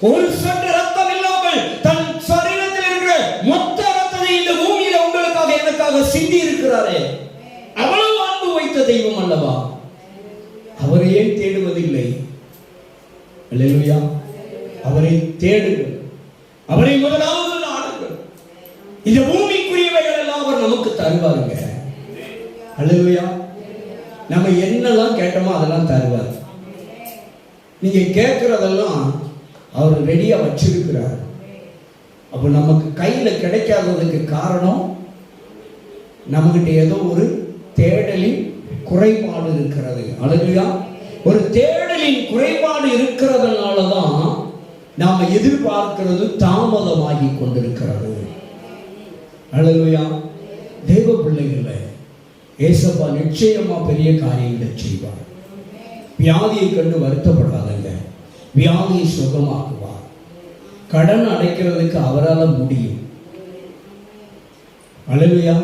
ஒரு சொட்டு ரத்தம் இல்லாமல் தன் சரீரத்தில் இருக்கிற மொத்த ரத்தத்தை இந்த பூமியில உங்களுக்காக எனக்காக சிந்தி இருக்கிறாரே. அவ்வளவு அன்பு வைத்த தெய்வம் அல்லவா? அவரை ஏன் தேடுவதில்லை? அல்லேலூயா. அவரை தேடுங்கள், அவரை முதலாவது நாடுங்கள். இந்த பூமிக்குரியவைகள் எல்லாம் அவர் நமக்கு தருவாருங்க. அல்லேலூயா. நம்ம என்னெல்லாம் கேட்டோமோ அதெல்லாம் தருவார். நீங்க கேட்கறதெல்லாம் அவர் ரெடியா வச்சிருக்கிறார். அப்ப நமக்கு கையில கிடைக்காததுக்கு காரணம் நம்மகிட்ட ஏதோ ஒரு தேடலின் குறைபாடு இருக்கிறது. அல்லேலூயா. ஒரு தேடலின் குறைபாடு இருக்கிறதுனாலதான் நாம எதிர்பார்க்கிறது தாமதமாகி கொண்டிருக்கிறது. அல்லேலூயா. தேவ பிள்ளைகளை ஏசப்பா நிச்சயமா பெரிய காரியங்களை செய்வார். வியாதியை கண்டு வருத்தப்படாதங்க, வியாதியை சுகமாக்குவார். கடன் அடைக்கிறதுக்கு அவரால் முடியும். அல்லேலூயா.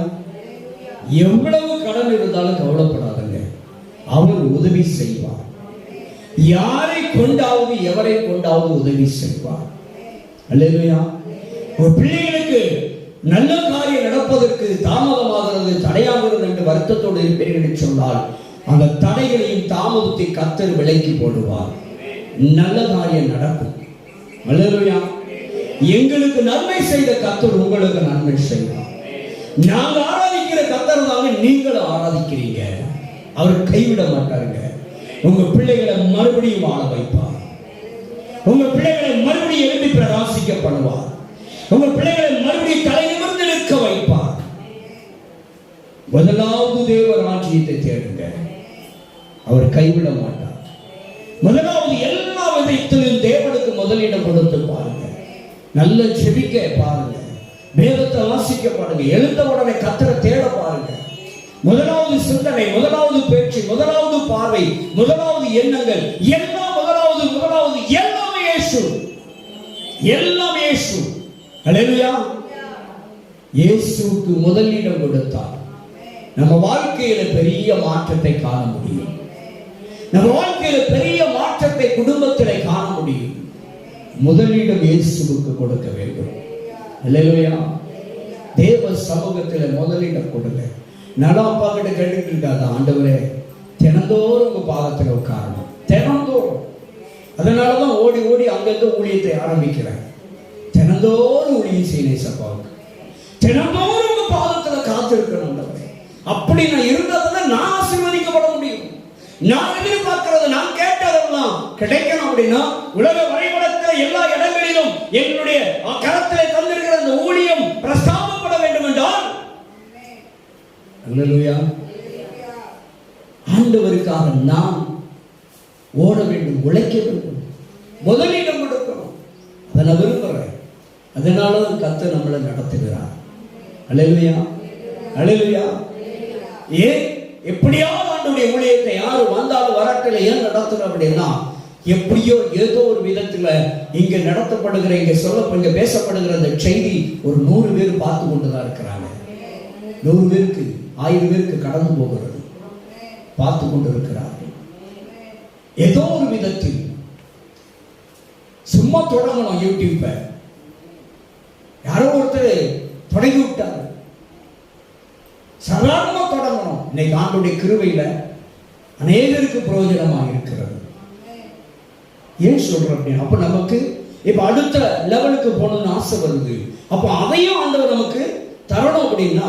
எவ்வளவு கடன் இருந்தாலும் கவலைப்படாதங்க, அவர் உதவி செய்வார். யாரை கொண்டாவது எவரை கொண்டாவது உதவி செய்வார். அல்லேலூயா. ஒரு பிள்ளைகளுக்கு நல்ல காரியம் நடப்பதற்கு தாமதமாகிறது, தடையாகிறது என்று வருத்தத்தோடு இருப்பீர்கள் என்று சொன்னால் அந்த தடைகளையும் தாமதத்தை கர்த்தர் விலக்கி போடுவார். நல்ல காரியம் நடக்கும். அல்லேலூயா. எங்களுக்கு நன்மை செய்த கர்த்தர் உங்களுக்கு நன்மை செய்வார். நாங்க ஆராதிக்கிற கர்த்தர் தாங்க நீங்களும் ஆராதிக்கிறீங்க. அவர் கைவிட மாட்டாருங்க. உங்க பிள்ளைகளை மறுபடியும் வாழ வைப்பார். உங்க பிள்ளைகளை மறுபடியும் எழுப்பி பிரகாசிக்க பண்ணுவார். உங்க பிள்ளைகளை மறுபடியும் தலை நிமிர்ந்து நிற்க வைப்பார். முதலாவது தேவ ராஜ்யத்தை தேடுங்க, அவர் கைவிட மாட்டார். முதலாவது எல்லா விதத்திலும் தேவனுக்கு முதலிடம் கொடுத்து பாருங்க. நல்ல செபிக்க பாருங்க, வேதத்தை வாசிக்க பாருங்க, எழுந்த உடனே கர்த்தரை தேட பாருங்க. முதலாவது சிந்தனை, முதலாவது பேச்சு, முதலாவது பார்வை, முதலாவது எண்ணங்கள் எல்லாம் முதலாவது எல்லாமே இயேசு, எல்லாம் இயேசு. அல்லேலூயா. இயேசுவுக்கு முதலிடம் கொடுத்தார் நம்ம வாழ்க்கையில பெரிய மாற்றத்தை காண முடியும். நம்ம வாழ்க்கையில பெரிய மாற்றத்தை குடும்பத்திலே காண முடியும். முதலிடம் இயேசுவுக்கு கொடுக்க வேண்டும். அல்லேலூயா. தேவ சமூகத்தில் முதலிடம் கொடுங்க. நான் அப்பா கிட்ட கேட்டுட்டு இருக்காது, ஆண்டவரே தினந்தோறும் உங்க பாதத்தில் உட்காரணும், தினந்தோறும். அதனாலதான் ஓடி ஓடி அங்கங்க ஊழியத்தை ஆரம்பிக்கிறேன். தினந்தோறும் ஊழியம் செய்ய சப்பாவுக்கு, தினந்தோறும் உங்க பாதத்துல காத்திருக்கணும். அப்படி நான் இருந்தாதான் நான் ஆசீர்வதிக்கப்பட முடியும். நான் எதிர்பார்க்கிறது, நான் கேட்டதெல்லாம் கிடைக்கணும். அப்படின்னா உலக வரைபடத்தில் எல்லா இடங்களிலும் என்னுடைய கரத்திலே தந்திருக்கிற அந்த ஊழியம் பிரஸ்தாபப்பட வேண்டும் என்றால், அல்லேலூயா, ஆண்டவருக்காக நாம் ஓட வேண்டும், உழைக்க வேண்டும், முதலிடம் கொடுக்கணும். அதை நான் விரும்புகிறேன். அதனால கர்த்தர் நம்மளை நடத்துகிறார். அல்லேலூயா, அல்லேலூயா. ஏன் எப்படியாவது ஆண்டவருடைய ஊழியத்தை யாரு வந்தாலும் வரட்டில் ஏன் நடத்தணும் அப்படின்னா, எப்படியோ ஏதோ ஒரு விதத்துல இங்க நடத்தப்படுகிற, இங்க பேசப்படுகிற அந்த செய்தி ஒரு 100 பேர் பார்த்து கொண்டுதான் இருக்கிறாங்க. 100 பேருக்கு 1000 பேருக்கு கடந்து போகிறது, பார்த்து கொண்டு இருக்கிறார்கள். ஏதோ ஒரு விதத்தில் சும்மா தொடங்கணும். யூடியூப்பை யாரோ ஒருத்தர் தொடங்கி விட்டார், சாதாரணமா தொடங்கணும். இன்னைக்கு ஆண்டுடைய கிருபையில அநேகருக்கு பிரயோஜனமாக இருக்கிறது. ஏன் சொல்றேன் அப்படின்னா, அப்ப நமக்கு இப்ப அடுத்த லெவலுக்கு போகணும்னு ஆசை வருது. அப்ப அதையும் ஆண்டவர் நமக்கு தரணும். அப்படின்னா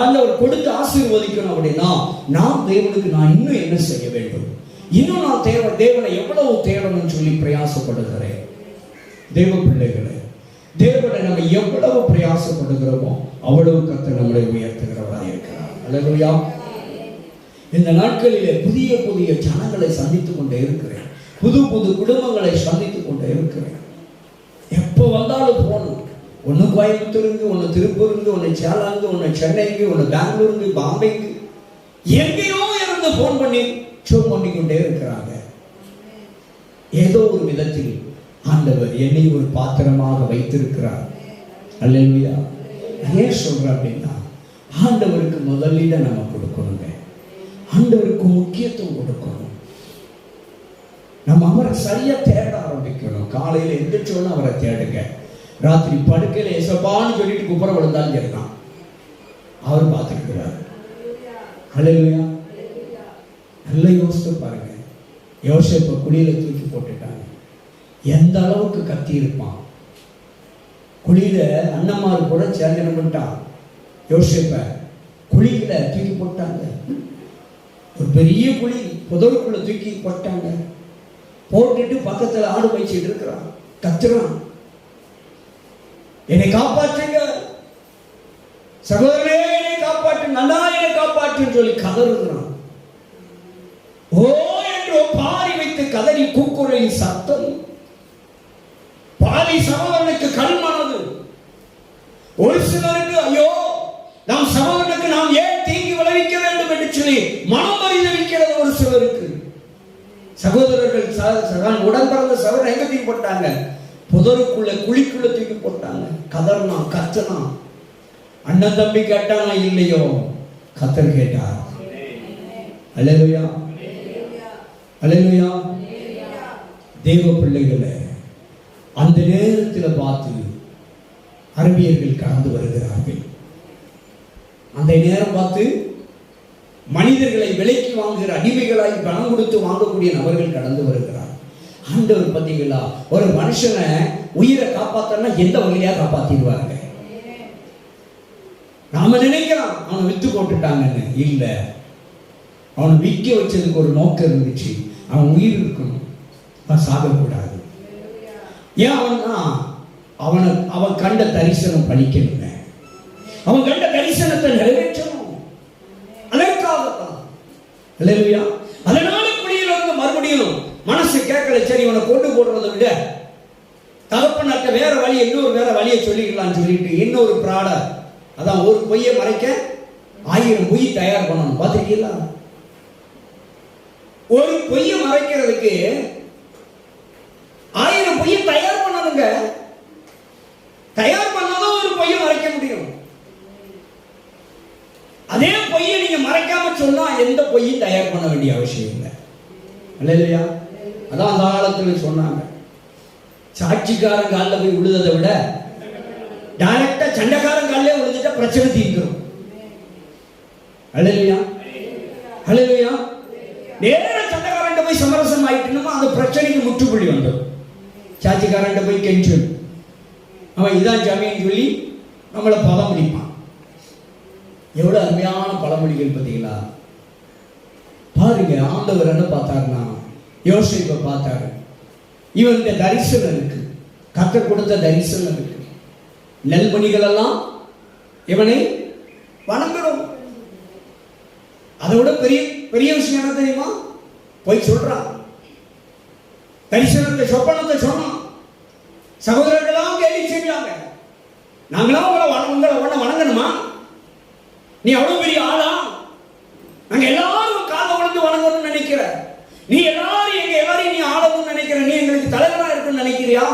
ஆண்டவர் கொடுத்து ஆசீர்வதிக்கணும். அப்படின்னா நாம் தேவனுக்கு நான் இன்னும் என்ன செய்ய வேண்டும், இன்னும் நான் தேவனை எவ்வளவு தேடணும்னு சொல்லி பிரயாசப்படுகிறேன். தேவ பிள்ளைகளை, தேவனை நம்ம எவ்வளவு பிரயாசப்படுகிறோமோ அவ்வளவு கர்த்தர் நம்மளை உயர்த்துகிறவராக இருக்கிறார். அல்லேலூயா. இந்த நாட்களிலே புதிய புதிய ஜனங்களை சந்தித்துக் கொண்டே இருக்கிறேன். புது புது குடும்பங்களை சந்தித்துக் கொண்டே இருக்கிறேன். எப்போ வந்தாலும் போகணும், ஒன்று கோயம்புத்தூருக்கு, ஒன்று திருப்பூருக்கு, ஒன்று சேலந்து, ஒன்று சென்னைக்கு, ஒன்று பெங்களூருக்கு, பாம்பேக்கு, எங்கேயோ இருந்து போன் பண்ணி ஷோன் பண்ணிக்கொண்டே இருக்கிறாங்க. ஏதோ ஒரு விதத்தில் ஆண்டவர் என்னை ஒரு பாத்திரமாக வைத்திருக்கிறார். அல்லேலூயா. ஏன் சொல்ற அப்படின்னா, ஆண்டவருக்கு முதலிட நம்ம கொடுக்கணுங்க. ஆண்டவருக்கு முக்கியத்துவம் கொடுக்கணும். நம்ம அவரை சரியா தேட ஆரம்பிக்கணும். காலையில் எந்திரிச்சோன்னு அவரை தேடுங்க. ராத்திரி படுக்கையில எசப்பான்னு சொல்லிட்டு குப்புற விழுந்தாலும் சரிதான், அவர் பார்த்துக்கிறார். அல்லேலூயா. நல்லா யோசித்து பாருங்க. யோசேப்பை குழியில தூக்கி போட்டுட்டாங்க. எந்த அளவுக்கு கத்தி இருப்பான். குழியில அண்ணம்மாரு கூட சேர்ந்து பண்ணிட்டான். யோசேப்பை குழியில தூக்கி போட்டாங்க. ஒரு பெரிய குழி புதருக்குள்ள தூக்கி போட்டாங்க. போட்டுட்டு பக்கத்துல ஆடு வச்சுட்டு இருக்கிறான். கத்துறான், என்னை காப்பாற்றுங்க சகோதரனே, என்னை காப்பாற்று, நல்லா என்னை காப்பாற்றுன்னு சொல்லி கதறுகிறான். ஓ என்று பாரி வைத்து கதறி கூக்குரலின் சத்தம் பாதி சகோதரனுக்கு கல்மானது. ஒரு சிலருக்கு ஐயோ நம் சகோதரனுக்கு நாம் ஏன் தீங்கி விளைவிக்க வேண்டும் என்று சொல்லி மனம் பரிதவிக்கிறது. ஒரு சிலருக்கு சகோதரர்கள் உடன் பிறந்த சகோதரன் எங்க தூக்கி போட்டாங்க? புதருக்குள்ள குழிக்குள்ள தூக்கி போட்டாங்க. கதர்னா கத்தனா. அண்ணன் தம்பி கேட்டானா இல்லையோ, கத்தர் கேட்டார். அல்லேலூயா, அல்லேலூயா. தேவ பிள்ளைகளை அந்த நேரத்தில் பார்த்து அரபியர்கள் கடந்து வருகிறார்கள். அந்த நேரம் பார்த்து மனிதர்களை விலைக்கு வாங்குகிற அடிமைகளாய் பணம் கொடுத்து வாங்கக்கூடிய நபர்கள் கடந்து வருகிறார். ஆண்டவர் பார்த்தீங்களா, ஒரு மனுஷனை உயிரை காப்பாத்தனா எந்த வகையா காப்பாத்திடுவாங்க. நாம நினைக்கலாம் அவனை வித்து போட்டுட்டாங்கன்னு. இல்ல, அவனை விற்க வச்சதுக்கு ஒரு நோக்கம் இருந்துச்சு. அவன் உயிர் இருக்கணும், அவன் சாகக்கூடாது. ஏன் அவன் கண்ட தரிசனம் பலிக்கணுங்க. அவன் கண்ட தரிசனத்தை நிறைவேற்றணும். அதற்காகத்தான். அல்லேலூயா. அதனால குழியில இருந்து மறுபடியும் மனசு கேட்கல, சரி இவனை கொண்டு போடுறதை விட தகப்பனாட்ட வேற வழி, இன்னொரு வேற வழியை சொல்லிக்கலாம்னு சொல்லிட்டு இன்னொரு ப்ராடக்ட், அதான் ஒரு பொய்யை மறைக்க 1000 பொய் தயார் பண்ணணும். பார்த்துருக்கீங்களா? ஒரு பொய்யை மறைக்கிறதுக்கு 1000 பொய்யை தயார் பண்ணணுங்க. தயார் பண்ணாதான் ஒரு பொய்யை மறைக்க முடியும். அதே பொய்யை நீங்க மறைக்காம சொன்னா எந்த பொய்யும் தயார் பண்ண வேண்டிய அவசியம் இல்லை. இல்லையா? அதான் அந்த காலத்துல சொன்னாங்க, சாட்சிக்காரன் காலில் போய் விழுததை விட டைரக்டா சண்டைக்காரன் காலிலே விழுந்துட்டா பிரச்சனை தீர்ந்துடும். அல்லேலூயா, அல்லேலூயா. நேர சண்டைக்காரன் போய் சமரசம் ஆயிட்டுமா அந்த பிரச்சனைக்கு முற்றுப்புள்ளி வந்துடும். சாட்சிக்காரன் போய் கெஞ்சு அவன் இதான் ஜாமீன் சொல்லி நம்மளை பதம் முடிப்பான். எவ்வளவு அருமையான பழமொழிகள் பார்த்தீங்களா? பாருங்க, ஆண்டவர் என்ன பார்த்தாருன்னா யோசேப்பை பார்த்தாரு. இவனுக்கு தரிசனம் இருக்கு, கர்த்தர் கொடுத்த தரிசனம் இருக்கு. நெல்மணிகள் எல்லாம் இவனை வணங்கணும். அதை விட பெரிய பெரிய விஷயம் என்ன தெரியுமா? போய் சொல்றான், தரிசனத்தை சொப்பனத்தை சொன்னான். சகோதரர்களாம் கேள்வி செஞ்சாங்க, நாங்களாம் உங்களை வணங்கணுமா? நீ அவ்வளவு பெரிய ஆளா? நாங்க எல்லாரும் காலை விழுந்து வணங்கணும்னு நினைக்கிற நீ, எல்லாரும் நீ ஆளணும்னு நினைக்கிற நீ, எங்களுக்கு தலைவரா இருக்குன்னு நினைக்கிறியா?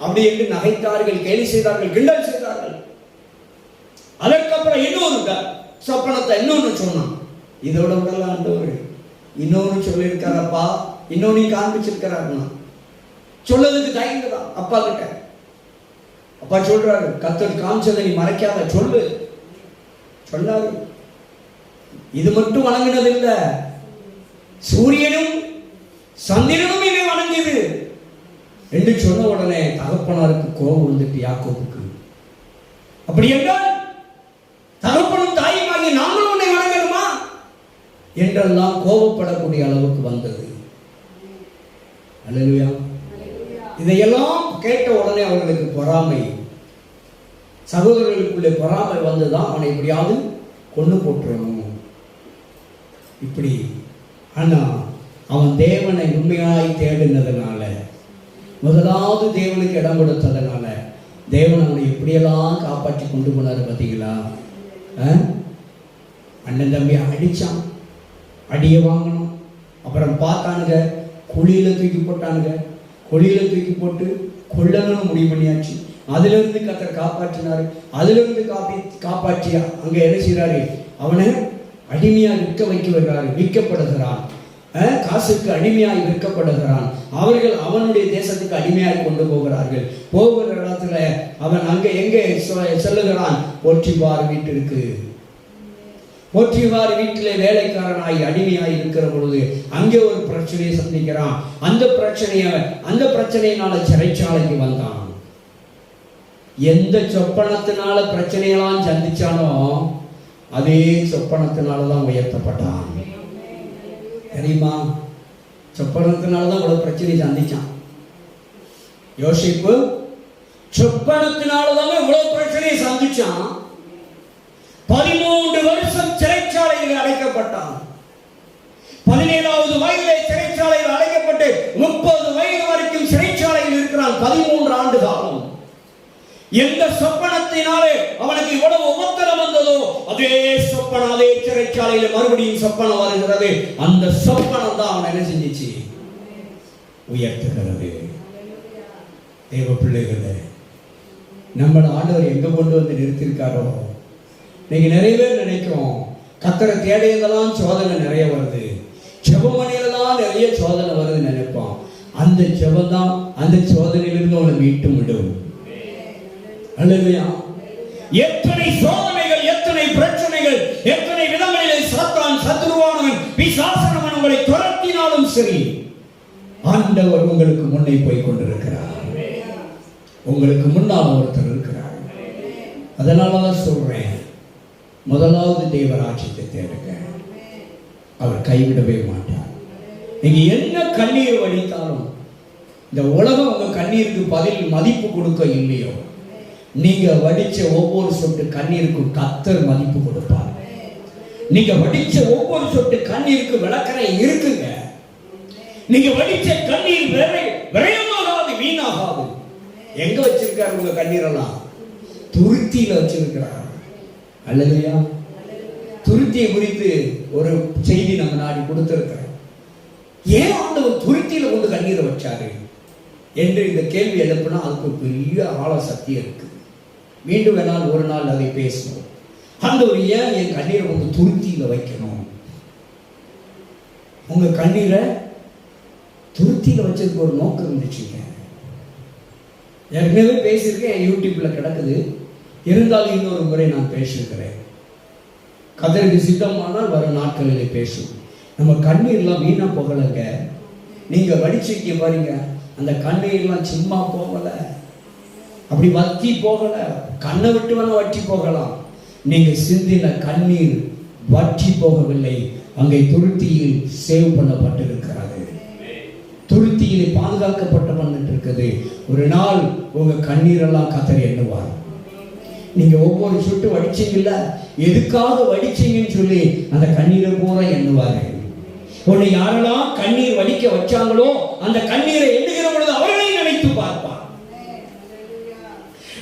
அப்படி என்று நகைத்தார்கள், கேலி செய்தார்கள், கிண்டல் செய்தார்கள். அதற்கப்புறம் இன்னொரு சொப்பனத்தை இன்னொன்னு சொன்னான். இதோட உடல் ஆண்டவர் இன்னொன்னு சொல்லியிருக்காரப்பா, இன்னொன்னு காண்பிச்சிருக்கிறாருன்னா சொல்லதுக்கு தயங்குதான் அப்பா கிட்ட. அப்பா சொல்றாரு, கர்த்தர் காமிச்சதை நீ மறைக்காத சொல்லு சொன்னாரு. இது மட்டும் வணங்கினது இல்ல, சூரியனும் சந்திரனும் இதை வணங்கியது என்று சொன்ன உடனே தகப்பனாருக்கு கோபம் வந்துட்டு யாக்கோபுக்கு. அப்படி என்றால் தகப்பனும் தாயுமாகி நாங்களும் உன்னை வணங்கணுமா என்றெல்லாம் கோபப்படக்கூடிய அளவுக்கு வந்தது. அல்லேலூயா. இதையெல்லாம் கேட்ட உடனே அவர்களுக்கு பொறாமை, சகோதரர்களுக்குள்ளே பொறாமை வந்துதான் அவனை எப்படியாவது கொண்டு போட்டுறணும் இப்படி. ஆனா அவன் தேவனை உண்மையாய் தேடினதுனால, முதலாவது தேவனுக்கு இடம் கொடுத்ததுனால தேவன் அவனை எப்படி எப்படியெல்லாம் காப்பாற்றி கொண்டு போனாரு பார்த்தீங்களா? அண்ணன் தம்பி அடிச்சான், அடியை வாங்கணும். அப்புறம் பார்த்தானுங்க, குழியில தூக்கி போட்டானுங்க. குழியில தூக்கி போட்டு கொல்லணும்னு முடிவு பண்ணியாச்சு. அதுல இருந்து கர்த்தர் காப்பாற்றினாரு. அதுல இருந்து காப்பாற்றி அங்க என்ன செய்யறாரு? அவனை அடிமையா விற்க வைக்க வருகிறாரு. விற்கப்படுகிறான், காசுக்கு அடிமையாய் விற்கப்படுகிறான். அவர்கள் அவனுடைய தேசத்துக்கு அடிமையாய் கொண்டு போகிறார்கள். போகிற இடத்துல அவன் அங்க எங்கே செல்லுகிறான்? போற்றிபார் வீட்டிற்கு. போற்றிபார் வீட்டிலே வேலைக்காரனாய் அடிமையாய் இருக்கிற பொழுது அங்கே ஒரு பிரச்சனையை சந்திக்கிறான். அந்த பிரச்சனையினால சிறைச்சாலைக்கு வந்தான். எந்த சொப்பனத்தினால பிரச்சனையெல்லாம் சந்திச்சானோ அதே சொப்பனத்தினாலதான் உயர்த்தப்பட்டான். தெரியுமா? சொப்பனத்தினாலதான் இவ்வளவு பிரச்சனை சந்திச்சான். யோசிப்பு சொப்பனத்தினாலதான் இவ்வளவு பிரச்சனையை சந்திச்சான். 13 வருஷம் சிறைச்சாலையில் அடைக்கப்பட்டான். 17வது வயதிலே சிறைச்சாலையில் அடைக்கப்பட்டு 30 வயது வரைக்கும் சிறைச்சாலையில் இருக்கிறான். 13 ஆண்டு காலம். எந்த சொப்பனத்தினாலே அவனுக்கு இவ்வளவு உபத்திரம் வந்ததோ அதே சொப்பனம் அதே சிறைச்சாலையில் மறுபடியும் சொப்பனம் வருகிறது. அந்த சொப்பனம் தான் அவன் என்ன செஞ்சிச்சு? உயர்த்துகிறது. தேவ பிள்ளைகளே, நம்ம ஆண்டவர் எங்க கொண்டு வந்து நிறுத்திருக்காரோ, நீங்க நிறைய பேர் நினைக்கிறோம் கர்த்தரை தேடியதெல்லாம் சோதனை நிறைய வருது, ஜெபமணியிலதான் நிறைய சோதனை வருதுன்னு நினைப்போம். அந்த ஜெபம் தான் அந்த சோதனையிலிருந்து அவனை மீட்டு விடும். அல்லேலூயா. எத்தனை சோதனைகள், எத்தனை பிரச்சனைகள், எத்தனை விதங்களிலே சாத்தான் சத்துருவானவன் பிசாசனவன் உங்களை துரத்தினாலும் சரி, ஆண்டவர் உங்களுக்கு முன்னே போய் கொண்டிருக்கிறார். உங்களுக்கு முன்னால் ஒருத்தர் இருக்கிறார். அதனாலதான் சொல்றேன், முதலாவது தேவராஜ்யத்தை தேடுங்க. அவர் கைவிடவே மாட்டார். நீங்க என்ன கண்ணீர் வடித்தாலும் இந்த உலகம் உங்க கண்ணீருக்கு பதில் மதிப்பு கொடுக்க இல்லையோ, நீங்க வடிச்ச ஒவ்வொரு சொட்டு கண்ணீருக்கும் கர்த்தர் மதிப்பு கொடுப்பார். நீங்க வடிச்ச ஒவ்வொரு சொட்டு கண்ணீருக்கு விளக்கணை இருக்குங்க. நீங்க வடிச்ச கண்ணீர் விரயமாகாது, வீணாகாது. எங்க வச்சிருக்காரு உங்க கண்ணீரெல்லாம்? துருத்தியில வச்சிருக்கிறார். அல்லேலூயா. துருத்தியை குறித்து ஒரு செய்தி நம்ம நாடி கொடுத்திருக்கிறேன். ஏன் ஆண்டவர் துருத்தியில கொண்டு கண்ணீரை வச்சாரு என்று இந்த கேள்வி எழுப்பினா அதுக்கு பெரிய ஆழ சக்தி இருக்கு. மீண்டும் வேணால் ஒரு நாள் அதை பேசணும். ஆண்டவர் ஏன் என் கண்ணீரை கொண்டு துருத்தியில வைக்கணும்? உங்க கண்ணீரை துருத்தியில வச்சதுக்கு ஒரு நோக்கம் இருந்துச்சுங்க. ஏற்கனவே பேசியிருக்கேன், யூடியூப்ல கிடக்குது. இருந்தாலும் இன்னொரு முறை நான் பேசியிருக்கிறேன். கதருக்கு சித்தமானால் வரும் நாட்களில் பேசும். நம்ம கண்ணீர்லாம் வீணா போகலைங்க. நீங்க வடிச்சிக்க பாருங்க, அந்த கண்ணீர்லாம் சும்மா போகல, அப்படி வத்தி போகல. கண்ணை விட்டு வேணா வற்றி போகலாம். நீங்க சிந்தின கண்ணீர் வற்றி போகவில்லை. அங்கே துருத்தியில் சேவ் பண்ணப்பட்டிருக்கிறது. துருத்தியிலே பாதுகாக்கப்பட்டு இருக்குது. ஒரு நாள் உங்க கண்ணீரெல்லாம் கர்த்தர் எண்ணுவார். நீங்க ஒவ்வொரு சொட்டு வடிச்சீங்கல்ல, எதுக்காக வடிச்சீங்கன்னு சொல்லி அந்த கண்ணீரை பூரா எண்ணுவாரு. உன்னை யாரெல்லாம் கண்ணீர் வடிக்க வச்சாங்களோ அந்த கண்ணீரை எண்ணுகிற பொழுது அவர்களையும் நினைத்து பார்ப்பார்.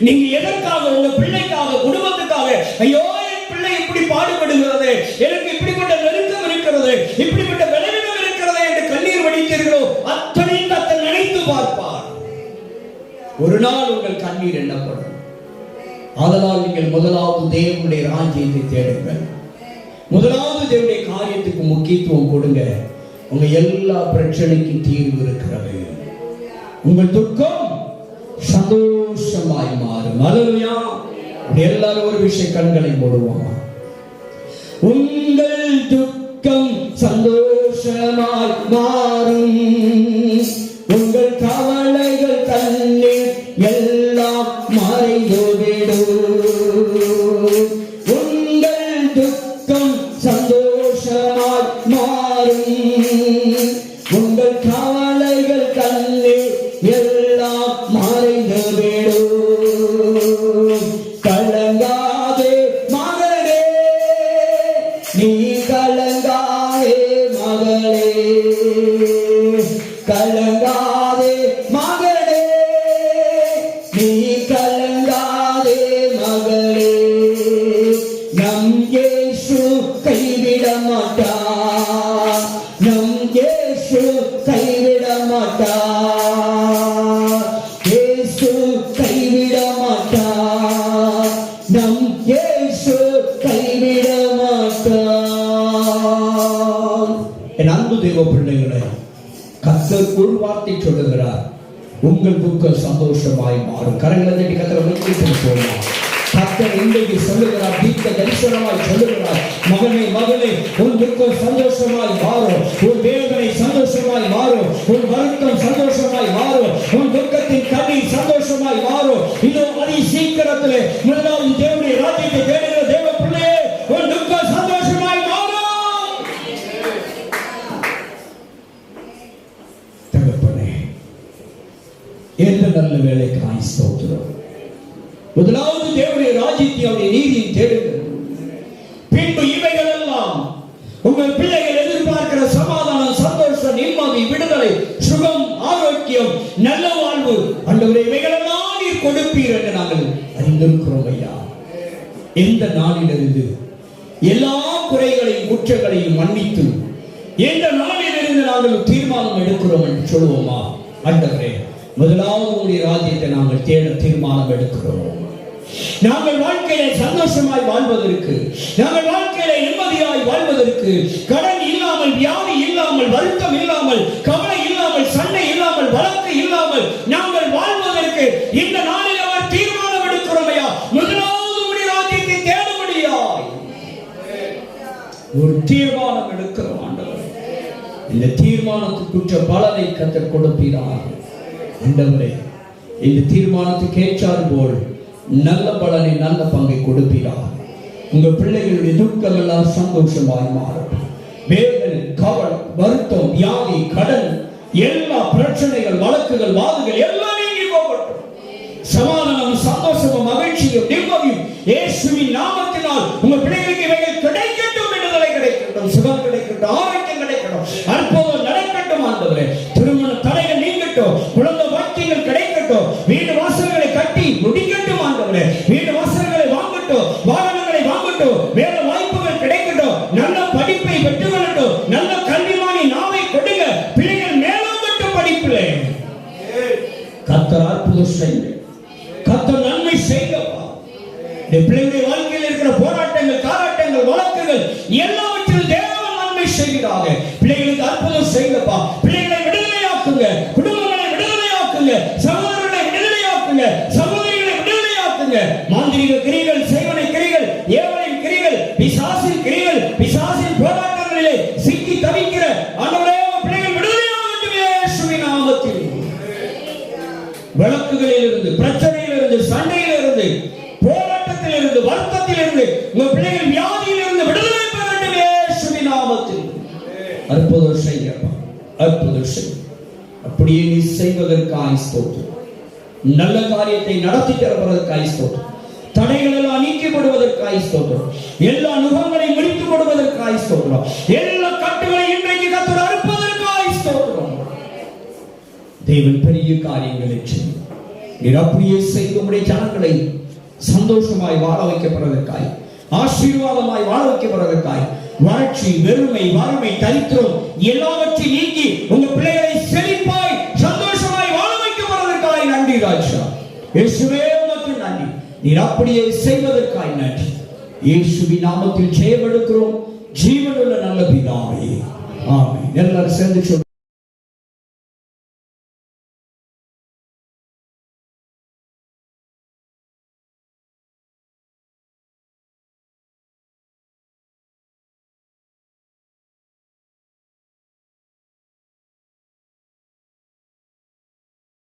நீங்க எதற்காக, உங்க பிள்ளைக்காக, குடும்பத்துக்காக, ஐயோ என் பிள்ளை இப்படி பாடுபடுகிறது, எனக்கு இப்படிப்பட்ட நெருக்கம் இருக்கிறது, இப்படிப்பட்ட பலவீனம் இருக்கிறது என்று கண்ணீர் வடித்தீர்களோ அத்தனையும் கர்த்தர் நினைத்து பார்ப்பார். ஒரு நாள் உங்கள் கண்ணீர் எண்ணப்படும். அதனால் நீங்கள் முதலாவது தேவனுடைய ராஜ்யத்தை தேடுங்கள். முதலாவது தேவனுடைய காரியத்துக்கு முக்கியத்துவம் கொடுங்க. உங்க எல்லா பிரச்சனைக்கும் தீர்வு இருக்கிறது. உங்கள் துக்கம் சந்தோஷமாய் மாறும். அல்லேலூயா. எல்லாரும் ஒரு விஷயம் கண்களை மூடுவோம். உங்கள் துக்கம் சந்தோஷமாய் மாறும். உங்கள் கவலைகள் தண்ணீர் எல்லாம் மறைந்துவிடும். உங்கள் துக்கம் சந்தோஷமாய் மாறும். உங்கள் கவலைகள் தண்ணீர் எல்லாம் மறைந்துவிடும். கலங்காதே மகளே, நீ கலங்காதே மகளே, கலங்காதே மகளே, நீ கலங்காதே இயேசு கைவிட மாட்டார். இயேசு கைவிட மாட்டார். நம் இயேசு கைவிட மாட்டார். என் அன்பு தேவ பிள்ளைகளை, கர்த்தர் ஒரு வார்த்தை சொல்லுகிறார், உங்கள் துக்கம் சந்தோஷமாய் மாறும். கரங்களை தட்டி கர்த்தரை வைத்து போகலாம். கர்த்தர் இன்றைக்கு சொல்லுகிறார், தீர்க்க தரிசனமாய் சொல்லுகிறார், மகனே மகளே, உன் துக்கம் சந்தோஷமாய் மாறும், உன் வேதனை சந்தோஷமாய் மாறும், உன் வருத்தம் சந்தோஷமாய் மாறும், உன் துக்கத்தின் கண்ணீர் சந்தோஷமாய் மாறும். இதோ அதி சீக்கிரத்திலே முதலாவது தேவனுடைய ராஜ்யத்தை தேடுகிற தேவ பிள்ளையே, உன் துக்கம் சந்தோஷமாய் மாறும். தகப்பனே, எந்த நல்ல வேலைக்காய் ஸ்தோத்திரம். முதலாவது தேவனுடைய ராஜ்யத்தை அவருடைய நீதியை தேடுங்கள், பின்பு இவைகள் எல்லாம் உங்கள் பிள்ளைகள் எதிர்பார்க்கிற சமாதானம், சந்தோஷம், நிம்மதி, விடுதலை, சுகம், ஆரோக்கியம், நல்ல வாழ்வு, ஆண்டவரே இவைகள் எல்லாம் நீர் கொடுப்பீர் என்று நாங்கள் அறிந்திருக்கிறோம் ஐயா. எந்த நாளிலிருந்து எல்லா குறைகளையும் குற்றங்களையும் மன்னித்து எந்த நாளிலிருந்து நாங்கள் தீர்மானம் எடுக்கிறோம் என்று சொல்லுவோமா? ஆண்டவரே, முதலாவது உங்களுடைய ராஜ்யத்தை நாங்கள் தேட தீர்மானம் எடுக்கிறோம். நாங்கள் வாழ்க்கையிலே சந்தோஷமாய் வாழ்வதற்கு, நாங்கள் வாழ்க்கையிலே நிம்மதியாய் வாழ்வதற்கு, கடன் இல்லாமல், வியாதி இல்லாமல், வருத்தம் இல்லாமல், கவலை இல்லாமல், சண்டை இல்லாமல், வழக்கு இல்லாமல் நாங்கள் வாழ்வதற்கு இந்த நாளில் அவர் தீர்மானம் எடுக்கிறோம் ஐயா. முதலாவது உங்களுடைய ராஜ்யத்தை தேட முடியாது, ஒரு தீர்மானம் எடுக்கிறோம் ஆண்டவர். இந்த தீர்மானத்துக்குற்ற பலனை கர்த்தர் கொடுப்பீராக ஆண்டவரே. இந்த தீர்மானத்துக்கு ஏற்றார் போல் நல்ல பலனை, நல்ல பங்கை கொடுப்பீராக. உங்கள் பிள்ளைகளுடைய துக்கம் எல்லாம் சந்தோஷமாய் மாறும். வேதனை, கவலை, வருத்தம், வியாதி, கடன், எல்லா பிரச்சனைகள், வழக்குகள், வாதுகள் எல்லாம் நீங்கி போகட்டும். சமாதானம், சந்தோஷமும், மகிழ்ச்சியும், நிம்மதியும் இயேசுவின் நாமத்தினால் உங்கள் பிள்ளைகளுக்கு இவைகள் கிடைக்கட்டும். விடுதலை கிடைக்கட்டும், சுகம் கிடைக்கட்டும், ஆரோக்கியம் கிடைக்கட்டும், அற்புதம் நடக்கட்டும் ஆண்டவரே. திருமண தடைகள் நீங்கட்டும், குழந்தை வாக்கியங்கள் கிடைக்கட்டும், வீடு வாசல்களை கட்டி முடிக்கட்டும் ஆண்டவரே. வீடு வாசல்களை வாங்கட்டும், வாகனங்களை வாங்கட்டும், வேலை வாய்ப்புகள் கிடைக்கட்டும், நல்ல படிப்பை பெற்றுக்கொள்ளட்டும், நல்ல கல்விமானி நாவை கொடுங்க, பிள்ளைகள் மேலோங்கட்டும் படிப்பிலே. கர்த்தர் அற்புதம் செய்யுங்க, கர்த்தர் நன்மை செய்யப்பா. பிள்ளைகளுடைய வாழ்க்கையில் இருக்கிற போராட்டங்கள், காராட்டங்கள், வழக்குகள் எல்லாவற்றிலும் தேவன் நன்மை செய்கிறாங்க. பிள்ளைகளுக்கு அற்புதம் செய்யப்பா. பிள்ளைகளை விடுதலையாக்குங்க, குடும்பங்களை விடுதலையாக்குங்க, சகோதரர்களை விடுதலையாக்குங்க, சகோதரிகளை விடுதலையாக்குங்க. மாந்திரீக கிரிகள், செய்வனை கிரிகள், ஏவலின் கிரிகள், பிசாசின் கிரிகள், பிசாசின் போராட்டங்களிலே சிக்கி தவிக்கிற ஆண்டவரே, பிள்ளைகள் விடுதலையாகட்டும் இயேசுவின் நாமத்தில். வழக்குகளில் இருந்து, பிரச்சனையில் இருந்து, சண்டையில் இருந்து, போராட்டத்தில் இருந்து, வருத்தத்தில் இருந்து, உங்க பிள்ளைகள் வியாதியில் இருந்து விடுதலை பெற வேண்டும் இயேசுவின் நாமத்தில். அற்புதம் செய்யப்பா, அற்புதம் செய். அப்படியே நீ செய்வதற்காக ஸ்தோத்திரம். நல்ல காரியத்தை நடத்தி தருவதற்காக ஸ்தோத்திரம். தடைகள் எல்லாம் நீக்கப்படுவதற்காக ஸ்தோத்திரம். எல்லா நுகங்களை முடித்து கொடுவதற்காக ஸ்தோத்திரம். எல்லா கட்டுகளை இன்றைக்கு கர்த்தர் அறுப்பதற்காக ஸ்தோத்திரம். தேவன் பெரிய காரியங்களை செய்யும். நீர் அப்படியே செய்து உம்முடைய ஜனங்களை சந்தோஷமாய் வாழ வைக்கப்படுவதற்காய், ஆசீர்வாதமாய் வாழ வைக்கப்படுவதற்காய், வறட்சி, வெறுமை, வறுமை, தரித்திரம் எல்லாவற்றையும் நீக்கி உங்க பிள்ளைகளை செழிப்பாய் சந்தோஷமாய் வாழ வைக்கப்படுவதற்காய் நன்றி ராஜா. இயேசுவே உமக்கு நன்றி. நீர் அப்படியே செய்வதற்காய் நன்றி. இயேசுவின் நாமத்தில் ஜெயம் எடுக்கிறோம், ஜீவனுள்ள நல்ல பிதாவே, ஆமென். எல்லாரும் சேர்ந்து